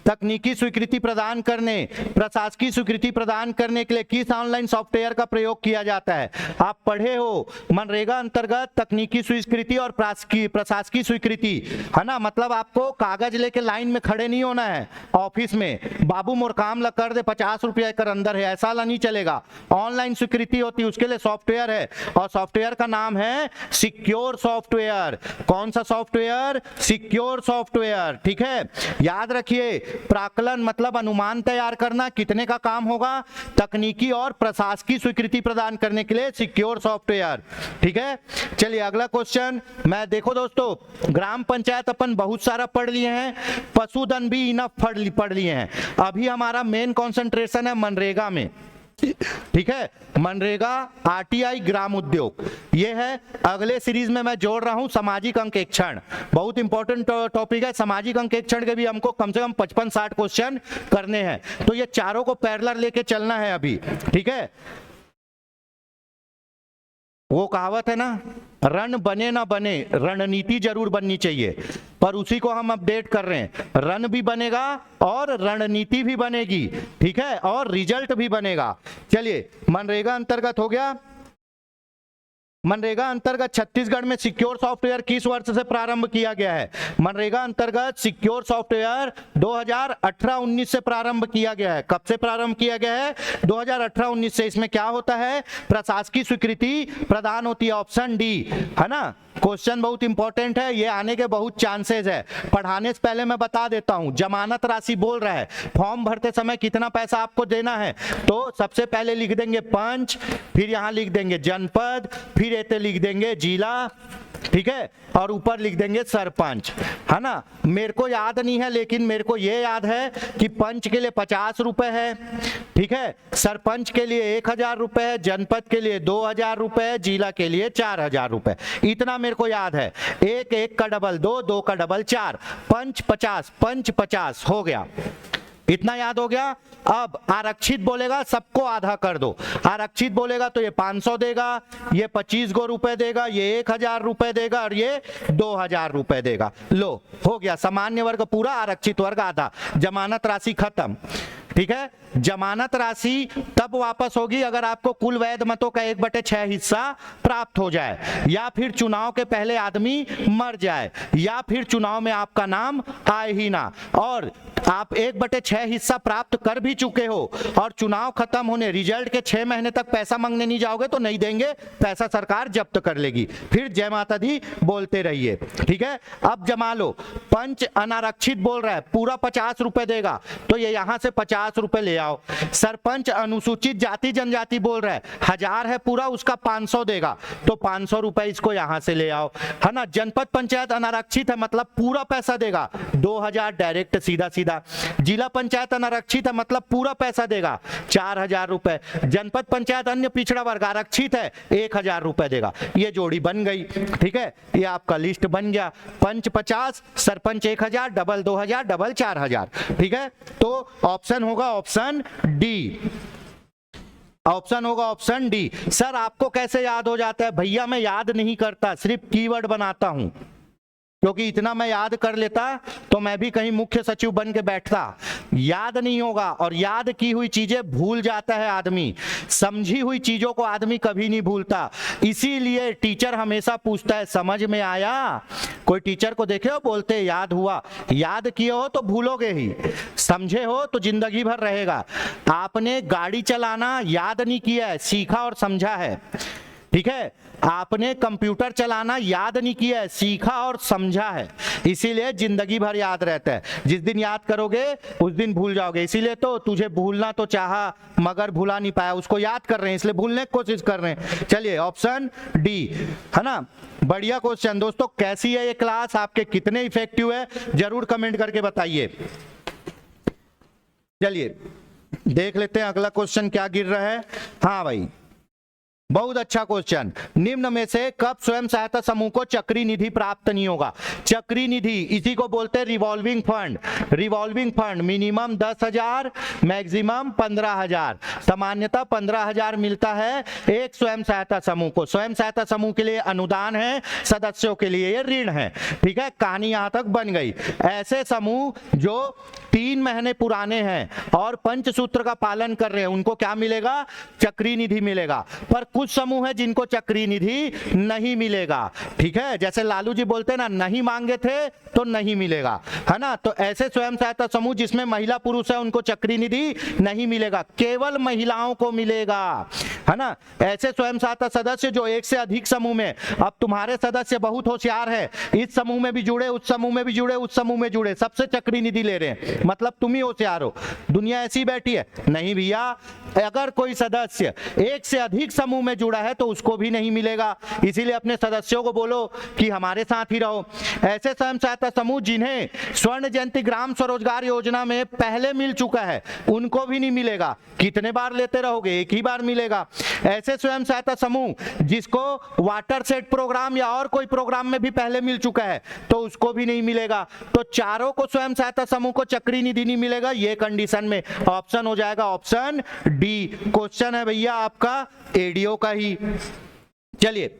तकनीकी स्वीकृति प्रदान करने, प्रशासकीय स्वीकृति प्रदान करने के लिए किस ऑनलाइन सॉफ्टवेयर का प्रयोग किया जाता है? आप पढ़े हो मनरेगा अंतर्गत तकनीकी स्वीकृति और प्रशासकीय स्वीकृति, है ना। मतलब आपको कागज लेके लाइन में खड़े नहीं होना है ऑफिस में, बाबू मोर काम ला कर दे 50 रुपया कर अंदर है, ऐसा ला नहीं चलेगा। ऑनलाइन स्वीकृति होती है, उसके लिए सॉफ्टवेयर है और सॉफ्टवेयर का नाम है सिक्योर सॉफ्टवेयर। कौन सा सॉफ्टवेयर? सिक्योर सॉफ्टवेयर, ठीक है। याद रखिए, प्राक्कलन मतलब अनुमान तैयार करना, कितने का काम होगा? तकनीकी और प्रशासकीय स्वीकृति प्रदान करने के लिए सिक्योर सॉफ्टवेयर, ठीक है। चलिए अगला क्वेश्चन। मैं देखो दोस्तों, ग्राम पंचायत अपन बहुत सारा पढ़ लिए हैं, पशुधन भी इनफ पढ़ लिए हैं। अभी हमारा मेन कंसंट्रेशन है मनरेगा में, ठीक है। मनरेगा, आरटीआई, ग्राम उद्योग, ये है। अगले सीरीज में मैं जोड़ रहा हूं सामाजिक अंकेक्षण, बहुत इंपॉर्टेंट टॉपिक है। सामाजिक अंकेक्षण के भी हमको कम से कम 55-60 क्वेश्चन करने हैं, तो ये चारों को पैरेलल लेके चलना है अभी, ठीक है। वो कहावत है ना, रण बने ना बने, रणनीति जरूर बननी चाहिए, पर उसी को हम अपडेट कर रहे हैं। रण भी बनेगा और रणनीति भी बनेगी, ठीक है, और रिजल्ट भी बनेगा। चलिए, मनरेगा अंतर्गत हो गया। मनरेगा अंतर्गत छत्तीसगढ़ में सिक्योर सॉफ्टवेयर किस वर्ष से प्रारंभ किया गया है? मनरेगा अंतर्गत सिक्योर सॉफ्टवेयर 2018-19 से प्रारंभ किया गया है। कब से प्रारंभ किया गया है? 2018-19 से। इसमें क्या होता है? प्रशासकीय स्वीकृति प्रदान होती है, ऑप्शन डी, है ना। क्वेश्चन बहुत इंपॉर्टेंट है, ये आने के बहुत चांसेस है। पढ़ाने से पहले मैं बता देता हूं, जमानत राशि बोल रहा है, फॉर्म भरते समय कितना पैसा आपको देना है, तो सबसे पहले लिख देंगे पंच, फिर यहां लिख देंगे जनपद, फिर ऐसे लिख देंगे जिला, ठीक है, और ऊपर लिख देंगे सरपंच, है ना। मेरे को याद नहीं है, लेकिन मेरे को ये याद है कि पंच के लिए 50 रुपए है, ठीक है, सरपंच के लिए 1000 रुपए है, जनपद के लिए 2000 रुपए है, जिला के लिए 4000 रुपए, इतना मेरे को याद है। एक एक का डबल 2, 2 का डबल 4, पंच 50 हो गया, इतना याद हो गया। अब आरक्षित बोलेगा सबको आधा कर दो, आरक्षित बोलेगा तो ये 500 देगा, ये 25 गो रुपए देगा, ये 1000 रुपए देगा और ये 2000 रुपए देगा। लो, हो गया सामान्य वर्ग पूरा, आरक्षित वर्ग आधा, जमानत राशि खत्म, ठीक है। जमानत राशि तब वापस होगी अगर आपको कुल वैध मतों का 1/6 हिस्सा प्राप्त हो जाए, या फिर चुनाव के पहले आदमी मर जाए, या फिर चुनाव में आपका नाम आए ही ना, और आप 1/6 हिस्सा प्राप्त कर भी चुके हो और चुनाव खत्म होने, रिजल्ट के 6 महीने तक पैसा मांगने नहीं जाओगे तो नहीं देंगे, पैसा सरकार जब्त कर लेगी, फिर जय माता दी बोलते रहिए, ठीक है। अब जमा लो, पंच अनारक्षित बोल रहा है, पूरा 50 रुपए देगा, तो ये यहां से 50 रुपए ले आओ। सरपंच अनुसूचित जाति जनजाति बोल रहा है, 1000 है पूरा, उसका 500 देगा, तो 500 रुपए इसको यहां से ले आओ, है ना। जनपद पंचायत अनारक्षित है, मतलब पूरा पैसा देगा, 2000 डायरेक्ट सीधा सीधा। जिला पंचायत अनारक्षित है, मतलब पूरा पैसा देगा, 4000 रुपए। जनपद पंचायत अन्य पिछड़ा वर्ग आरक्षित है, 1000 रुपए देगा। ये जोड़ी बन गई, ठीक है, ये आपका लिस्ट बन गया। पंच 50, सरपंच 1000, डबल 2000, डबल 4000, ठीक है। तो ऑप्शन होगा ऑप्शन डी, ऑप्शन होगा ऑप्शन डी। सर आपको कैसे याद हो जाता है? भैया मैं याद नहीं करता, सिर्फ कीवर्ड बनाता हूं, क्योंकि इतना मैं याद कर लेता तो मैं भी कहीं मुख्य सचिव बन के बैठता। याद नहीं होगा, और याद की हुई चीजें भूल जाता है आदमी, समझी हुई चीजों को आदमी कभी नहीं भूलता। इसीलिए टीचर हमेशा पूछता है समझ में आया? कोई टीचर को देखे हो बोलते याद हुआ, याद किए हो तो भूलोगे ही, समझे हो तो जिंदगी भर रहेगा। आपने गाड़ी चलाना याद नहीं किया है, सीखा और समझा है, ठीक है। आपने कंप्यूटर चलाना याद नहीं किया है, सीखा और समझा है, इसीलिए जिंदगी भर याद रहता है। जिस दिन याद करोगे उस दिन भूल जाओगे, इसीलिए तो तुझे भूलना तो चाहा मगर भूला नहीं पाया, उसको याद कर रहे हैं इसलिए भूलने की कोशिश कर रहे हैं। चलिए ऑप्शन डी, है ना। बढ़िया क्वेश्चन दोस्तों। कैसी है ये क्लास, आपके कितने इफेक्टिव है, जरूर कमेंट करके बताइए। चलिए देख लेते हैं अगला क्वेश्चन क्या गिर रहा है। हाँ भाई, बहुत अच्छा क्वेश्चन। निम्न में से कब स्वयं सहायता समूह को चक्री निधि प्राप्त नहीं होगा? चक्री निधि इसी को बोलते हैं revolving fund. Revolving fund minimum 10,000, maximum 15,000। सामान्यतः 15,000 मिलता है एक स्वयं सहायता समूह को। स्वयं सहायता समूह के लिए अनुदान है, सदस्यों के लिए ये ऋण है। ठीक है, कहानी यहां तक बन गई। ऐसे समूह जो 3 महीने पुराने हैं और पंचसूत्र का पालन कर रहे हैं उनको क्या मिलेगा? चक्री निधि मिलेगा। पर कुछ समूह है जिनको चक्री निधि नहीं मिलेगा। ठीक है, जैसे लालू जी बोलते हैं ना, नहीं मांगे थे तो नहीं मिलेगा, है ना। तो ऐसे स्वयं सहायता समूह जिसमें महिला पुरुष है उनको चक्री निधि नहीं मिलेगा, केवल महिलाओं को मिलेगा, है ना। ऐसे स्वयं सहायता सदस्य जो एक से अधिक समूह में, अब तुम्हारे सदस्य बहुत होशियार है, इस समूह में भी जुड़े, उस समूह में भी जुड़े, उस समूह में जुड़े, सबसे चक्री निधि ले रहे हैं, मतलब तुम ही होशियार हो, दुनिया ऐसी बैठी है? नहीं भैया, अगर कोई सदस्य एक से अधिक समूह में जुड़ा है तो उसको भी नहीं मिलेगा। इसीलिए अपने सदस्यों को बोलो कि हमारे साथ ही रहो। ऐसे स्वयं सहायता समूह जिन्हें स्वर्ण जयंती ग्राम स्वरोजगार योजना में पहले मिल चुका है उनको भी नहीं मिलेगा। कितने बार लेते रहोगे? एक ही बार मिलेगा। ऐसे स्वयं सहायता समूह जिसको वाटर सेट प्रोग्राम या और कोई प्रोग्राम में भी पहले मिल चुका है तो उसको भी नहीं मिलेगा। तो चारों को स्वयं सहायता समूह को चक्री निधि नहीं मिलेगा, ये कंडीशन में ऑप्शन हो जाएगा ऑप्शन डी। क्वेश्चन है भैया आपका एडीओ का ही। चलिए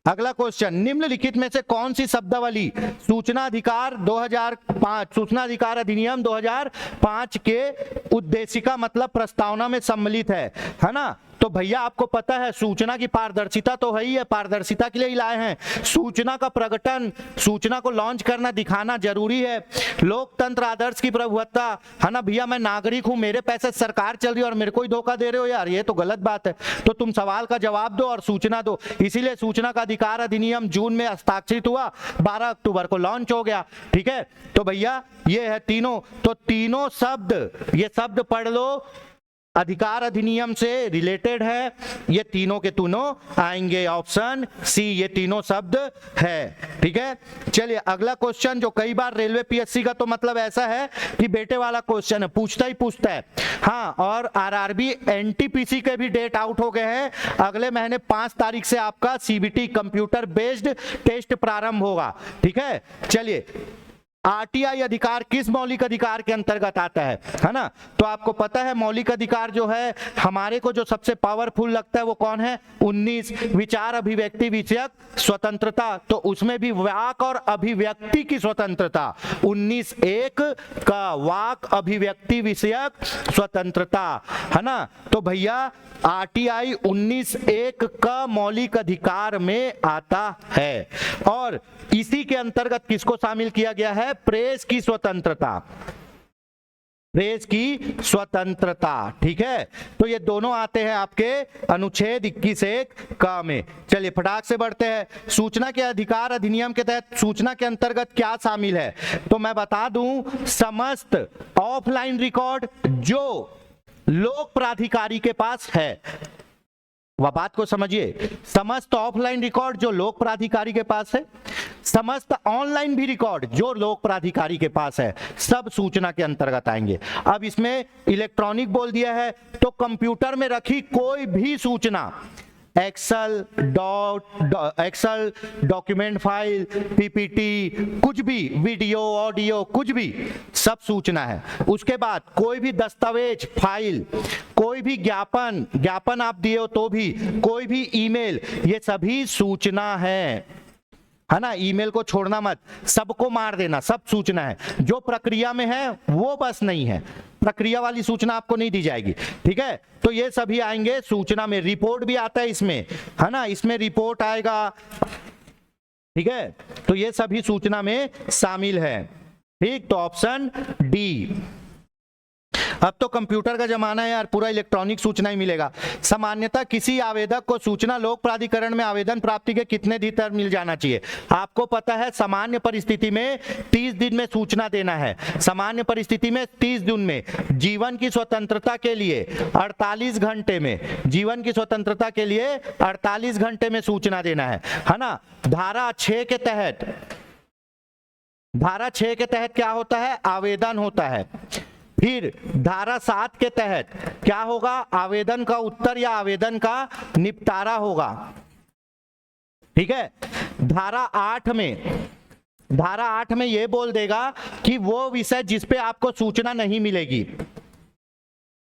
अगला क्वेश्चन, निम्नलिखित में से कौन सी शब्दावली सूचना अधिकार 2005 सूचना अधिकार अधिनियम 2005 के उद्देशिका मतलब प्रस्तावना में सम्मिलित है ना। तो भैया आपको पता है सूचना की पारदर्शिता तो है ही है, पारदर्शिता के लिए ही लाए हैं। सूचना का प्रकटन, सूचना को लॉन्च करना, दिखाना जरूरी है। लोकतंत्र आदर्श की प्रभुत्ता, है ना भैया। मैं नागरिक हूं, मेरे पैसे सरकार चल रही है और मेरे को ही धोखा दे रहे हो यार, ये तो गलत बात है। तो तुम सवाल का जवाब दो और सूचना दो। इसीलिए सूचना का अधिकार अधिनियम जून में हस्ताक्षरित हुआ, 12 अक्टूबर को लॉन्च हो गया। ठीक है, तो भैया ये है तीनों, तो तीनों शब्द, ये शब्द पढ़ लो, अधिकार अधिनियम से रिलेटेड है, ये तीनों के तीनों आएंगे ऑप्शन सी, ये तीनों शब्द है। ठीक है, चलिए अगला क्वेश्चन जो कई बार रेलवे पीएससी का तो मतलब ऐसा है कि बेटे वाला क्वेश्चन है, पूछता ही पूछता है। हाँ, और आरआरबी एनटीपीसी के भी डेट आउट हो गए हैं। अगले महीने 5 तारीख से आपका सीबीटी कंप्यूटर बेस्ड टेस्ट प्रारंभ होगा। ठीक है, चलिए आरटीआई अधिकार किस मौलिक अधिकार के अंतर्गत आता है ना। तो आपको पता है मौलिक अधिकार जो है हमारे को जो सबसे पावरफुल लगता है वो कौन है? 19 विचार अभिव्यक्ति विषयक स्वतंत्रता, तो उसमें भी वाक और अभिव्यक्ति की स्वतंत्रता। 19(1) का वाक अभिव्यक्ति विषयक स्वतंत्रता, है ना। तो भैया आरटीआई 19(1) का मौलिक अधिकार में आता है और इसी के अंतर्गत किसको शामिल किया गया है? प्रेस की स्वतंत्रता, प्रेस की स्वतंत्रता। ठीक है, तो ये दोनों आते हैं आपके अनुच्छेद 21(1) क में। चलिए फटाक से बढ़ते हैं। सूचना के अधिकार अधिनियम के तहत सूचना के अंतर्गत क्या शामिल है? तो मैं बता दूं, समस्त ऑफलाइन रिकॉर्ड जो लोक प्राधिकारी के पास है, वह बात को समझिए, समस्त ऑफलाइन रिकॉर्ड जो लोक प्राधिकारी के पास है, समस्त ऑनलाइन भी रिकॉर्ड जो लोक प्राधिकारी के पास है, सब सूचना के अंतर्गत आएंगे। अब इसमें इलेक्ट्रॉनिक बोल दिया है तो कंप्यूटर में रखी कोई भी सूचना, एक्सेल डॉक्यूमेंट फाइल, पीपीटी, कुछ भी, वीडियो ऑडियो, कुछ भी, सब सूचना है। उसके बाद कोई भी दस्तावेज फाइल, कोई भी ज्ञापन आप दिए हो तो भी, कोई भी ईमेल, ये सभी सूचना है ना। ईमेल को छोड़ना मत, सबको मार देना, सब सूचना है। जो प्रक्रिया में है वो बस नहीं है, प्रक्रिया वाली सूचना आपको नहीं दी जाएगी। ठीक है, तो ये सभी आएंगे सूचना में। रिपोर्ट भी आता है इसमें, है ना, इसमें रिपोर्ट आएगा। ठीक है, तो ये सभी सूचना में शामिल है। ठीक, तो ऑप्शन डी। अब तो कंप्यूटर का जमाना है यार, पूरा इलेक्ट्रॉनिक सूचना ही मिलेगा। सामान्यतः किसी आवेदक को सूचना लोक प्राधिकरण में आवेदन प्राप्ति के कितने दिन तक मिल जाना चाहिए? आपको पता है सामान्य परिस्थिति में 30 दिन में सूचना देना है। सामान्य परिस्थिति में 30 दिन में, जीवन की स्वतंत्रता के लिए 48 घंटे में, जीवन की स्वतंत्रता के लिए 48 घंटे में सूचना देना है ना। धारा 6 के तहत क्या होता है? आवेदन होता है। फिर धारा 7 के तहत क्या होगा? आवेदन का उत्तर या आवेदन का निपटारा होगा। ठीक है। धारा 8 में यह बोल देगा कि वो विषय जिस पे आपको सूचना नहीं मिलेगी,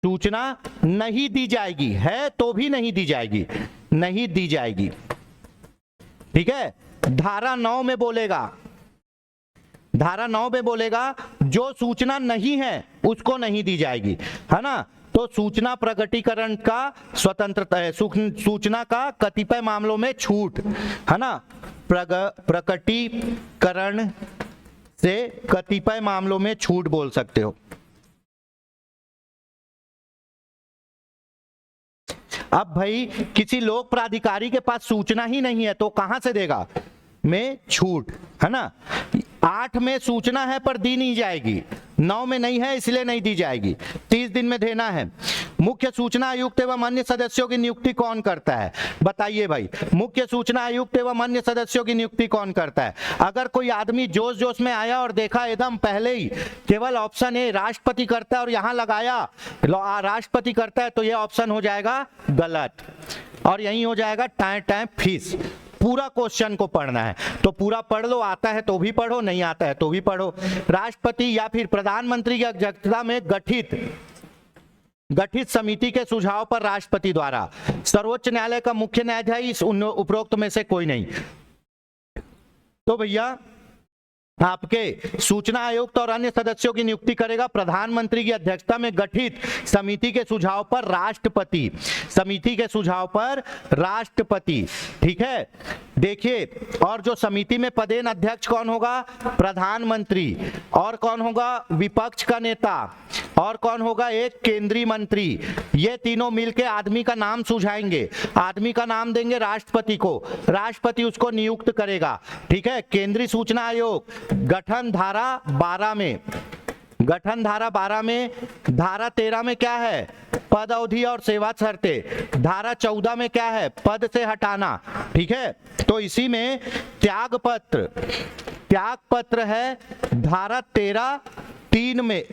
सूचना नहीं दी जाएगी, है तो भी नहीं दी जाएगी, नहीं दी जाएगी। ठीक है। धारा 9 में बोलेगा, धारा 9 में बोलेगा जो सूचना नहीं है उसको नहीं दी जाएगी, है ना। तो सूचना प्रकटीकरण का स्वतंत्रता है, सूचना का कतिपय मामलों में छूट, है ना। प्रकटीकरण से कतिपय मामलों में छूट बोल सकते हो। अब भाई किसी लोक प्राधिकारी के पास सूचना ही नहीं है तो कहां से देगा? में छूट, है ना। 8 में सूचना है पर दी नहीं जाएगी, 9 में नहीं है इसलिए नहीं दी जाएगी, 30 दिन में देना है। मुख्य सूचना आयुक्त एवं अन्य सदस्यों की नियुक्ति कौन करता है? बताइए भाई, मुख्य सूचना आयुक्त एवं अन्य सदस्यों की नियुक्ति कौन करता है? अगर कोई आदमी जोश जोश में आया और देखा एकदम पहले ही केवल ऑप्शन ए राष्ट्रपति करता है और यहां लगाया राष्ट्रपति करता है तो यह ऑप्शन हो जाएगा गलत और यही हो जाएगा टाइम फीस। पूरा क्वेश्चन को पढ़ना है तो पूरा पढ़ लो, आता है तो भी पढ़ो, नहीं आता है तो भी पढ़ो। राष्ट्रपति या फिर प्रधानमंत्री की अध्यक्षता में गठित समिति के सुझाव पर राष्ट्रपति द्वारा, सर्वोच्च न्यायालय का मुख्य न्यायाधीश उपरोक्त में से कोई नहीं। तो भैया आपके सूचना आयुक्त और अन्य सदस्यों की नियुक्ति करेगा प्रधानमंत्री की अध्यक्षता में गठित समिति के सुझाव पर राष्ट्रपति, समिति के सुझाव पर राष्ट्रपति। ठीक है। देखिए, और जो समिति में पदेन अध्यक्ष कौन होगा? प्रधानमंत्री। और कौन होगा? विपक्ष का नेता। और कौन होगा? एक केंद्रीय मंत्री। ये तीनों मिलके आदमी का नाम सुझाएंगे, आदमी का नाम देंगे राष्ट्रपति को, राष्ट्रपति उसको नियुक्त करेगा। ठीक है। केंद्रीय सूचना आयोग गठन धारा 12 में, गठन धारा 12 में, धारा 13 में क्या है? पद अवधि और सेवा शर्तें। धारा 14 में क्या है? पद से हटाना। ठीक है। तो इसी में त्याग पत्र है धारा 13(3) में,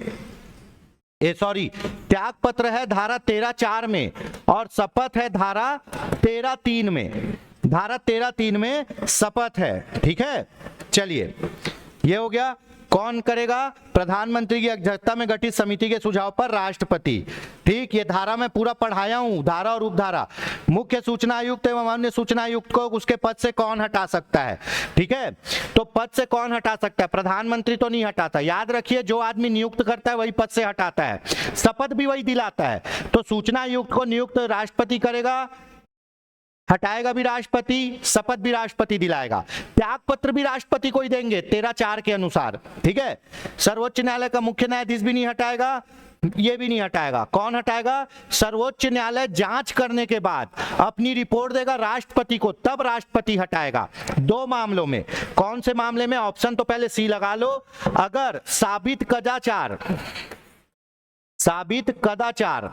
त्याग पत्र है धारा 13(4) में और शपथ है धारा 13(3) में, धारा 13(3) में शपथ है। ठीक है। चलिए, ये हो गया। कौन करेगा? प्रधानमंत्री की अध्यक्षता में गठित समिति के सुझाव पर राष्ट्रपति। ठीक, ये धारा मैं पूरा पढ़ाया हूं, धारा और उपधारा। मुख्य सूचना आयुक्त एवं अन्य सूचना आयुक्त को उसके पद से कौन हटा सकता है? ठीक है। तो पद से कौन हटा सकता है? प्रधानमंत्री तो नहीं हटाता, याद रखिए, जो आदमी नियुक्त करता है वही पद से हटाता है, शपथ भी वही दिलाता है। तो सूचना आयुक्त को नियुक्त राष्ट्रपति करेगा, हटाएगा भी राष्ट्रपति, शपथ भी राष्ट्रपति दिलाएगा, त्याग पत्र भी राष्ट्रपति को ही देंगे 13(4) के अनुसार। ठीक है। सर्वोच्च न्यायालय का मुख्य न्यायाधीश भी नहीं हटाएगा, ये भी नहीं हटाएगा। कौन हटाएगा? सर्वोच्च न्यायालय जांच करने के बाद अपनी रिपोर्ट देगा राष्ट्रपति को, तब राष्ट्रपति हटाएगा। 2 मामलों में। कौन से मामले में? ऑप्शन तो पहले सी लगा लो। अगर साबित कदाचार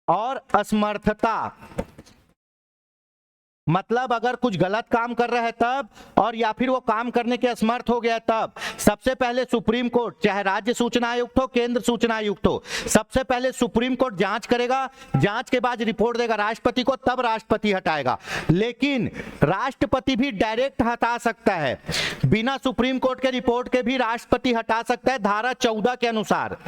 और असमर्थता, मतलब अगर कुछ गलत काम कर रहा है तब, और या फिर वो काम करने के असमर्थ हो गया तब, सबसे पहले सुप्रीम कोर्ट, चाहे राज्य सूचना आयुक्त हो, केंद्र सूचना आयुक्त हो, सबसे पहले सुप्रीम कोर्ट जांच करेगा, जांच के बाद रिपोर्ट देगा राष्ट्रपति को, तब राष्ट्रपति हटाएगा। लेकिन राष्ट्रपति भी डायरेक्ट हटा सकता है, बिना सुप्रीम कोर्ट के रिपोर्ट के भी राष्ट्रपति हटा सकता है, धारा 14 के अनुसार।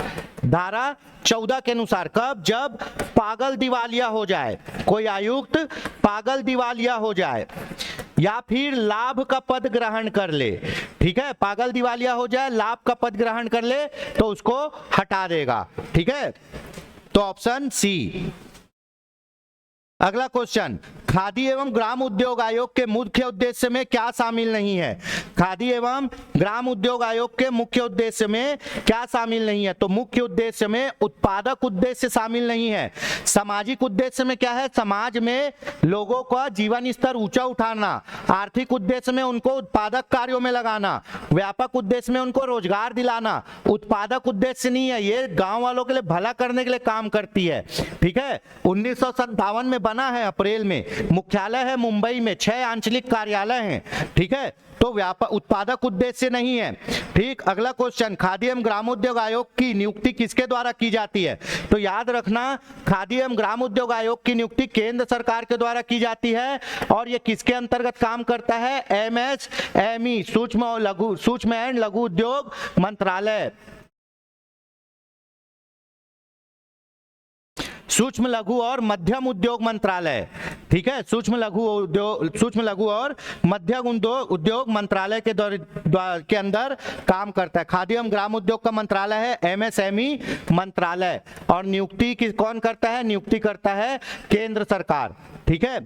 धारा 14 के अनुसार। कब? जब पागल दिवालिया हो जाए, कोई आयुक्त पागल दिवालिया हो जाए या फिर लाभ का पद ग्रहण कर ले। ठीक है। पागल दिवालिया हो जाए, लाभ का पद ग्रहण कर ले तो उसको हटा देगा। ठीक है। तो ऑप्शन सी। अगला क्वेश्चन, खादी एवं ग्राम उद्योग आयोग के मुख्य उद्देश्य में क्या शामिल नहीं है? खादी एवं ग्राम उद्योग आयोग के मुख्य उद्देश्य में क्या शामिल नहीं है? तो मुख्य उद्देश्य में उत्पादक उद्देश्य शामिल नहीं है। सामाजिक उद्देश्य में क्या है? समाज में लोगों का जीवन स्तर ऊंचा उठाना। आर्थिक उद्देश्य में उनको उत्पादक कार्यों में लगाना। व्यापक उद्देश्य में उनको रोजगार दिलाना। उत्पादक उद्देश्य नहीं है, ये गांव वालों के लिए भला करने के लिए काम करती है। ठीक है। 1957 में बना है, अप्रैल में। मुख्यालय है मुंबई में, 6 आंचलिक कार्यालय हैं। ठीक है। तो व्यापार उत्पादक उद्देश्य नहीं है। ठीक, अगला क्वेश्चन, खादी एवं ग्रामोद्योग आयोग की नियुक्ति किसके द्वारा की जाती है? तो याद रखना, खादी एवं ग्रामोद्योग आयोग की नियुक्ति केंद्र सरकार के द्वारा की जाती है और ये किसके अंतर्गत काम करता है? MSME, सूक्ष्म एवं लघु उद्योग मंत्रालय, सूक्ष्म लघु और मध्यम उद्योग मंत्रालय। ठीक है, सूक्ष्म लघु और मध्यम उद्योग मंत्रालय के अंदर काम करता है। खादी एवं ग्राम उद्योग का मंत्रालय है MSME मंत्रालय और नियुक्ति कौन करता है? नियुक्ति करता है केंद्र सरकार। ठीक है,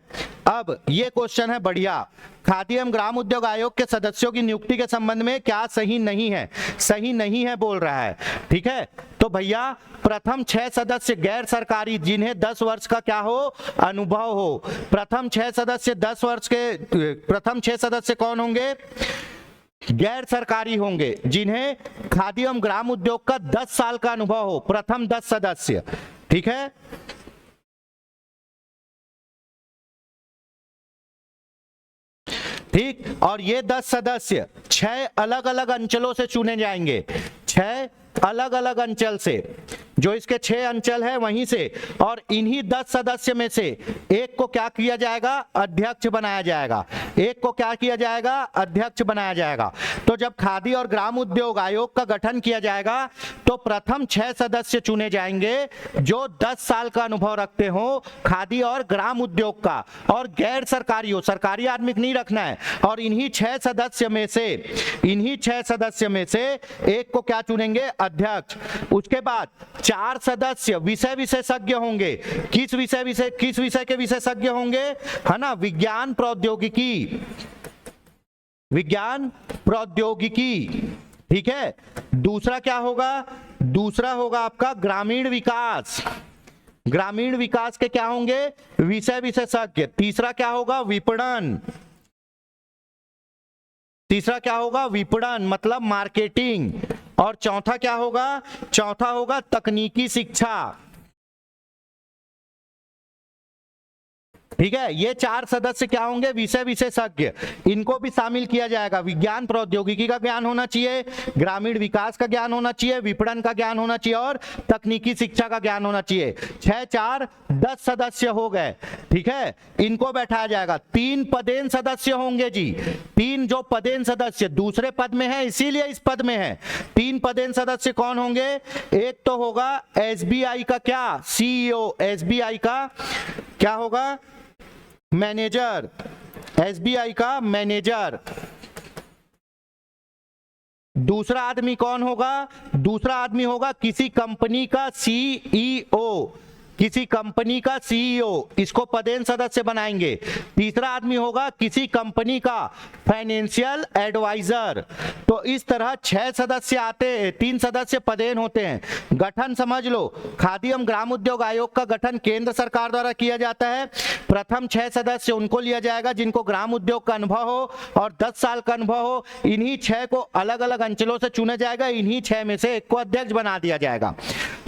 अब ये क्वेश्चन है बढ़िया, खादी एवं ग्राम उद्योग आयोग के सदस्यों की नियुक्ति के संबंध में क्या सही नहीं है? सही नहीं है बोल रहा है। ठीक है, तो भैया प्रथम 6 सदस्य गैर सरकारी जिन्हें 10 वर्ष का क्या हो? अनुभव हो। प्रथम 6 सदस्य 10 वर्ष के, प्रथम 6 सदस्य कौन होंगे? गैर सरकारी होंगे जिन्हें खादी एवं ग्राम उद्योग का 10 साल का अनुभव हो, प्रथम 10 सदस्य। ठीक है, ठीक, और ये 10 सदस्य 6 अलग अलग अंचलों से चुने जाएंगे, 6 अलग अलग अंचल से, जो इसके 6 अंचल है वहीं से, और इन्हीं 10 सदस्य में से एक को क्या किया जाएगा? अध्यक्ष बनाया जाएगा। एक को क्या किया जाएगा? अध्यक्ष बनाया जाएगा। तो जब खादी और ग्राम उद्योग आयोग का गठन किया जाएगा तो प्रथम 6 सदस्य चुने जाएंगे जो 10 साल का अनुभव रखते हो खादी और ग्राम उद्योग का, और गैर सरकारी हो, सरकारी आदमी नहीं रखना है। और इन्हीं 6 सदस्य में से एक को क्या चुनेंगे? अध्यक्ष। उसके बाद 4 सदस्य विषय विशेषज्ञ होंगे। किस विषय के विशेषज्ञ होंगे? है ना, विज्ञान प्रौद्योगिकी। ठीक है, दूसरा क्या होगा? दूसरा होगा आपका ग्रामीण विकास। ग्रामीण विकास के क्या होंगे? विषय विशेषज्ञ। तीसरा क्या होगा? विपणन। तीसरा क्या होगा? विपणन मतलब मार्केटिंग। और चौथा क्या होगा? चौथा होगा तकनीकी शिक्षा। ठीक है, ये 4 सदस्य क्या होंगे? विषय विशेषज्ञ। इनको भी शामिल किया जाएगा। विज्ञान प्रौद्योगिकी का ज्ञान होना चाहिए, ग्रामीण विकास का ज्ञान होना चाहिए, विपणन का ज्ञान होना चाहिए और तकनीकी शिक्षा का ज्ञान होना चाहिए। 6 4 10 सदस्य हो गए। ठीक है, इनको बैठाया जाएगा। 3 पदेन सदस्य होंगे जी। 3 जो पदेन सदस्य दूसरे पद में है इसीलिए इस पद में है। 3 पदेन सदस्य कौन होंगे? एक तो होगा SBI का क्या? CEO। SBI का क्या होगा? मैनेजर। SBI का मैनेजर। दूसरा आदमी कौन होगा? दूसरा आदमी होगा किसी कंपनी का CEO। किसी कंपनी का CEO, इसको पदेन सदस्य बनाएंगे। तीसरा आदमी होगा किसी कंपनी का फाइनेंशियल एडवाइजर। तो इस तरह 6 सदस्य आते हैं, 3 सदस्य पदेन होते हैं। गठन समझ लो, खादी एवं ग्राम उद्योग आयोग का गठन केंद्र सरकार द्वारा किया जाता है। प्रथम 6 सदस्य उनको लिया जाएगा जिनको ग्राम उद्योग का अनुभव हो और 10 साल का अनुभव हो। इन्हीं 6 को अलग अलग अंचलों से चुना जाएगा। इन्हीं 6 में से एक को अध्यक्ष बना दिया जाएगा।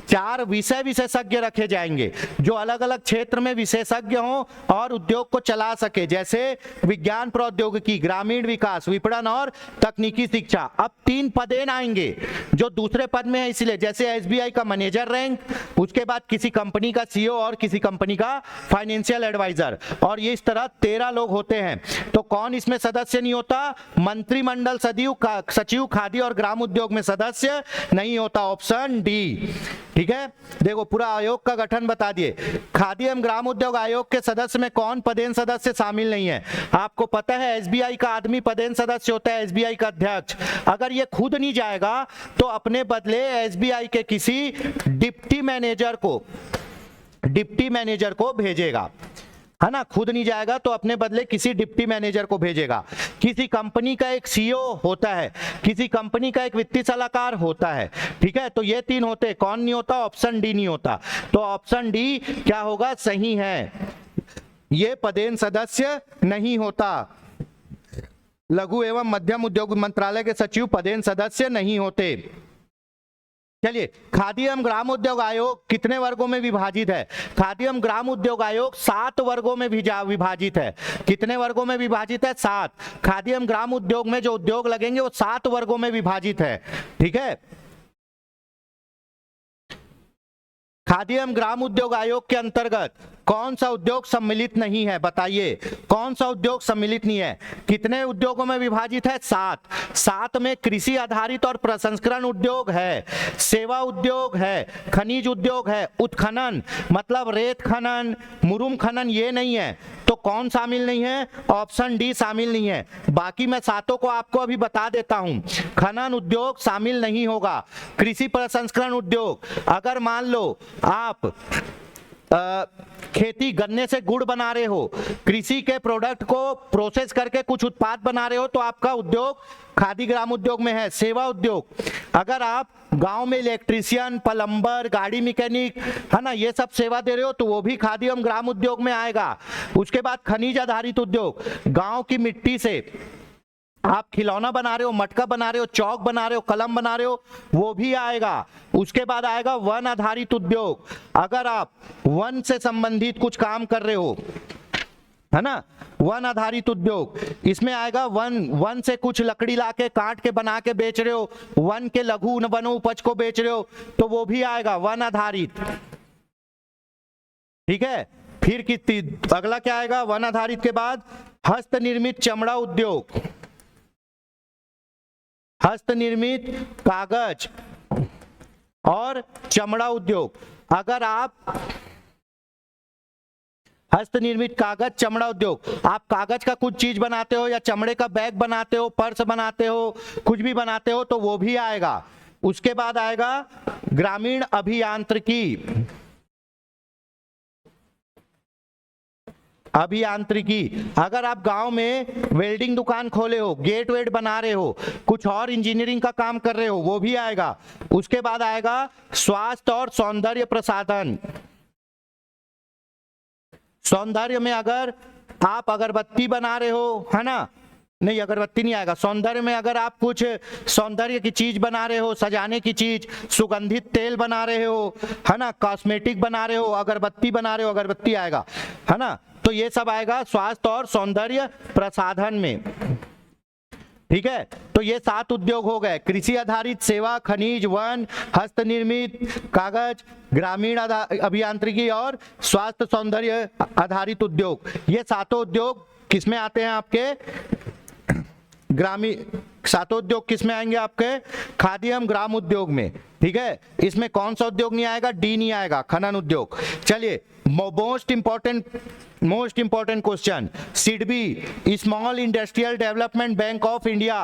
4 विषय विशेषज्ञ रखे जाएंगे जो अलग अलग क्षेत्र में विशेषज्ञ हों और उद्योग को चला सके, जैसे विज्ञान प्रौद्योगिकी, ग्रामीण विकास, विपणन और तकनीकी शिक्षा। अब 3 पदेन आएंगे जो दूसरे पद में है, इसलिए जैसे SBI का मैनेजर रैंक, उसके बाद किसी कंपनी का CEO और किसी कंपनी का फाइनेंशियल एडवाइजर, और ये इस तरह 13 लोग होते हैं। तो कौन इसमें सदस्य नहीं होता? मंत्रिमंडल सचिव खादी और ग्राम उद्योग में सदस्य नहीं होता। Option D. ठीक है, देखो पूरा आयोग का गठन बता दिए। खादी एवं ग्राम उद्योग आयोग के सदस्य में कौन पदेन सदस्य शामिल नहीं है? आपको पता है SBI का आदमी पदेन सदस्य होता है, SBI का अध्यक्ष। अगर ये खुद नहीं जाएगा तो अपने बदले SBI के किसी डिप्टी मैनेजर को भेजेगा, है ना। खुद नहीं जाएगा तो अपने बदले किसी डिप्टी मैनेजर को भेजेगा। किसी कंपनी का एक CEO होता है, किसी कंपनी का एक वित्तीय सलाहकार होता है। ठीक है, तो ये 3 होते। कौन नहीं होता? ऑप्शन डी नहीं होता। तो ऑप्शन डी क्या होगा? सही है, ये पदेन सदस्य नहीं होता। लघु एवं मध्यम उद्योग मंत्रालय के सचिव पदेन सदस्य नहीं होते। चलिए, खादी एवं ग्राम उद्योग आयोग कितने वर्गों में विभाजित है? खादी एवं ग्राम उद्योग आयोग 7 वर्गों में विभाजित है। कितने वर्गों में विभाजित है? 7। खादी एवं ग्राम उद्योग में जो उद्योग लगेंगे वो 7 वर्गों में विभाजित है। ठीक है, खादी एवं ग्राम उद्योग आयोग के अंतर्गत कौन सा उद्योग सम्मिलित नहीं है? बताइए, कौन सा उद्योग सम्मिलित नहीं है? कितने उद्योगों में विभाजित है? 7 में कृषि आधारित और प्रसंस्करण उद्योग है, सेवा उद्योग है, खनिज उद्योग है, उत्खनन मतलब रेत खनन, मुरुम खनन ये नहीं है। तो कौन शामिल नहीं है? ऑप्शन डी शामिल नहीं है। बाकी मैं 7 को आपको अभी बता देता हूं। खनन उद्योग शामिल नहीं होगा। कृषि प्रसंस्करण उद्योग, अगर मान लो आप खेती गन्ने से गुड़ बना रहे हो, कृषि के प्रोडक्ट को प्रोसेस करके कुछ उत्पाद बना रहे हो, तो आपका उद्योग खादी ग्राम उद्योग में है। सेवा उद्योग, अगर आप गांव में इलेक्ट्रीशियन, प्लम्बर, गाड़ी मैकेनिक है ना, ये सब सेवा दे रहे हो तो वो भी खादी एवं ग्राम उद्योग में आएगा। उसके बाद खनिज आधारित उद्योग, गांव की मिट्टी से आप खिलौना बना रहे हो, मटका बना रहे हो, चौक बना रहे हो, कलम बना रहे हो, वो भी आएगा। उसके बाद आएगा वन आधारित उद्योग, अगर आप वन से संबंधित कुछ काम कर रहे हो, है ना, वन आधारित उद्योग, इसमें आएगा वन से कुछ लकड़ी लाके काट के बना के बेच रहे हो, वन के लघु वन उपज को बेच रहे हो, तो वो भी आएगा वन आधारित। ठीक है, फिर कितनी अगला क्या आएगा वन आधारित के बाद? हस्त निर्मित चमड़ा उद्योग, हस्त निर्मित कागज और चमड़ा उद्योग। अगर आप हस्त निर्मित कागज चमड़ा उद्योग, आप कागज का कुछ चीज बनाते हो या चमड़े का बैग बनाते हो, पर्स बनाते हो, कुछ भी बनाते हो, तो वो भी आएगा। उसके बाद आएगा ग्रामीण अभियांत्रिकी, अगर आप गांव में वेल्डिंग दुकान खोले हो, गेट वेट बना रहे हो, कुछ और इंजीनियरिंग का काम कर रहे हो, वो भी आएगा। उसके बाद आएगा स्वास्थ्य और सौंदर्य प्रसाधन, सौंदर्य में अगर आप अगरबत्ती बना रहे हो, है ना, नहीं अगरबत्ती नहीं आएगा। सौंदर्य में अगर आप कुछ सौंदर्य की चीज बना रहे हो, सजाने की चीज, सुगंधित तेल बना रहे हो, है ना, कॉस्मेटिक बना रहे हो, अगरबत्ती बना रहे हो, अगरबत्ती आएगा, है ना। तो ये सब आएगा स्वास्थ्य और सौंदर्य प्रसाधन में। ठीक है, तो ये 7 उद्योग हो गए, कृषि आधारित, सेवा, खनिज, वन, हस्त निर्मित, कागज, ग्रामीण अभियांत्रिकी और स्वास्थ्य सौंदर्य आधारित उद्योग। ये 7 उद्योग किसमें आते हैं? आपके ग्रामीण 7 उद्योग किसमें आएंगे? आपके खादी एवं ग्राम उद्योग में। ठीक है, इसमें कौन सा उद्योग नहीं आएगा? डी नहीं आएगा, खनन उद्योग। चलिए, most important question, SIDBI small industrial development bank of India,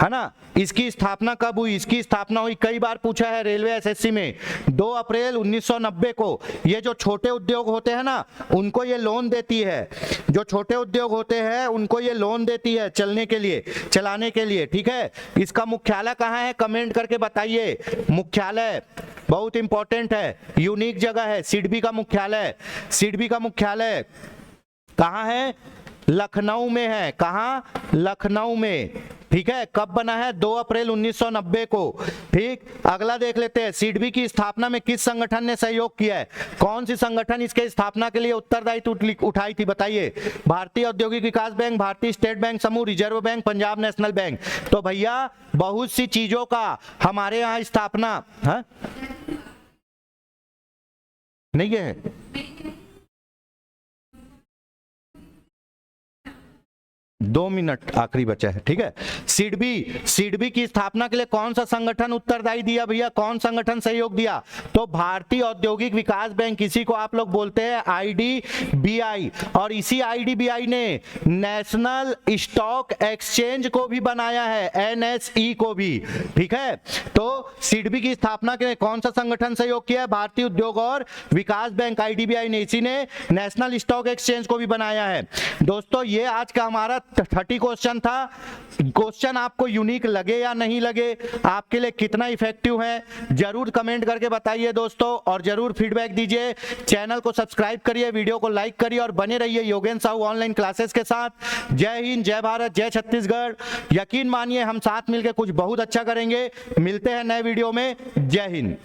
है ना, इसकी स्थापना कब हुई? इसकी स्थापना हुई, कई बार पूछा है रेलवे एसएससी में, 2 अप्रैल 1990 को। ये जो छोटे उद्योग होते हैं ना, उनको ये लोन देती है, जो छोटे उद्योग होते हैं उनको ये लोन देती है चलने के लिए, चलाने के लिए। ठीक है, इसका मुख्यालय कहाँ है? कमेंट करके बताइए। मुख्यालय बहुत इंपॉर्टेंट है, यूनिक जगह है। सिडबी का मुख्यालय, सिडबी का मुख्यालय कहाँ है? लखनऊ में है। कहाँ? लखनऊ में। ठीक है, कब बना है? 2 अप्रैल 1990 को। ठीक, अगला देख लेते हैं, सिडबी की स्थापना में किस संगठन ने सहयोग किया है? कौन सी संगठन इसके स्थापना के लिए उत्तरदायित्व उठाई थी? बताइए। भारतीय औद्योगिक विकास बैंक, भारतीय स्टेट बैंक समूह, reserve bank, Punjab national bank. तो भैया बहुत सी चीजों का हमारे यहाँ स्थापना है नहीं है। दो मिनट आखिरी बचा है। ठीक है, सिडबी की स्थापना के लिए कौन सा संगठन उत्तरदायी दिया भैया? कौन संगठन सहयोग दिया? तो भारतीय औद्योगिक विकास बैंक, इसी को आप लोग बोलते हैं आईडीबीआई। और इसी आईडीबीआई ने नेशनल स्टॉक एक्सचेंज को भी बनाया है, एनएसई को भी। ठीक है, तो सिडबी की स्थापना के लिए कौन सा संगठन सहयोग किया है? भारतीय उद्योग और विकास बैंक, आईडीबीआई ने। इसी ने नेशनल स्टॉक एक्सचेंज को भी बनाया है। दोस्तों, ये आज का हमारा 30 क्वेश्चन था। क्वेश्चन आपको यूनिक लगे या नहीं लगे, आपके लिए कितना इफेक्टिव है, जरूर कमेंट करके बताइए दोस्तों, और जरूर फीडबैक दीजिए। चैनल को सब्सक्राइब करिए, वीडियो को लाइक करिए और बने रहिए योगेंद्र साहू ऑनलाइन क्लासेस के साथ। जय हिंद, जय भारत, जय छत्तीसगढ़। यकीन मानिए हम साथ मिलकर कुछ बहुत अच्छा करेंगे। मिलते हैं नए वीडियो में। जय हिंद।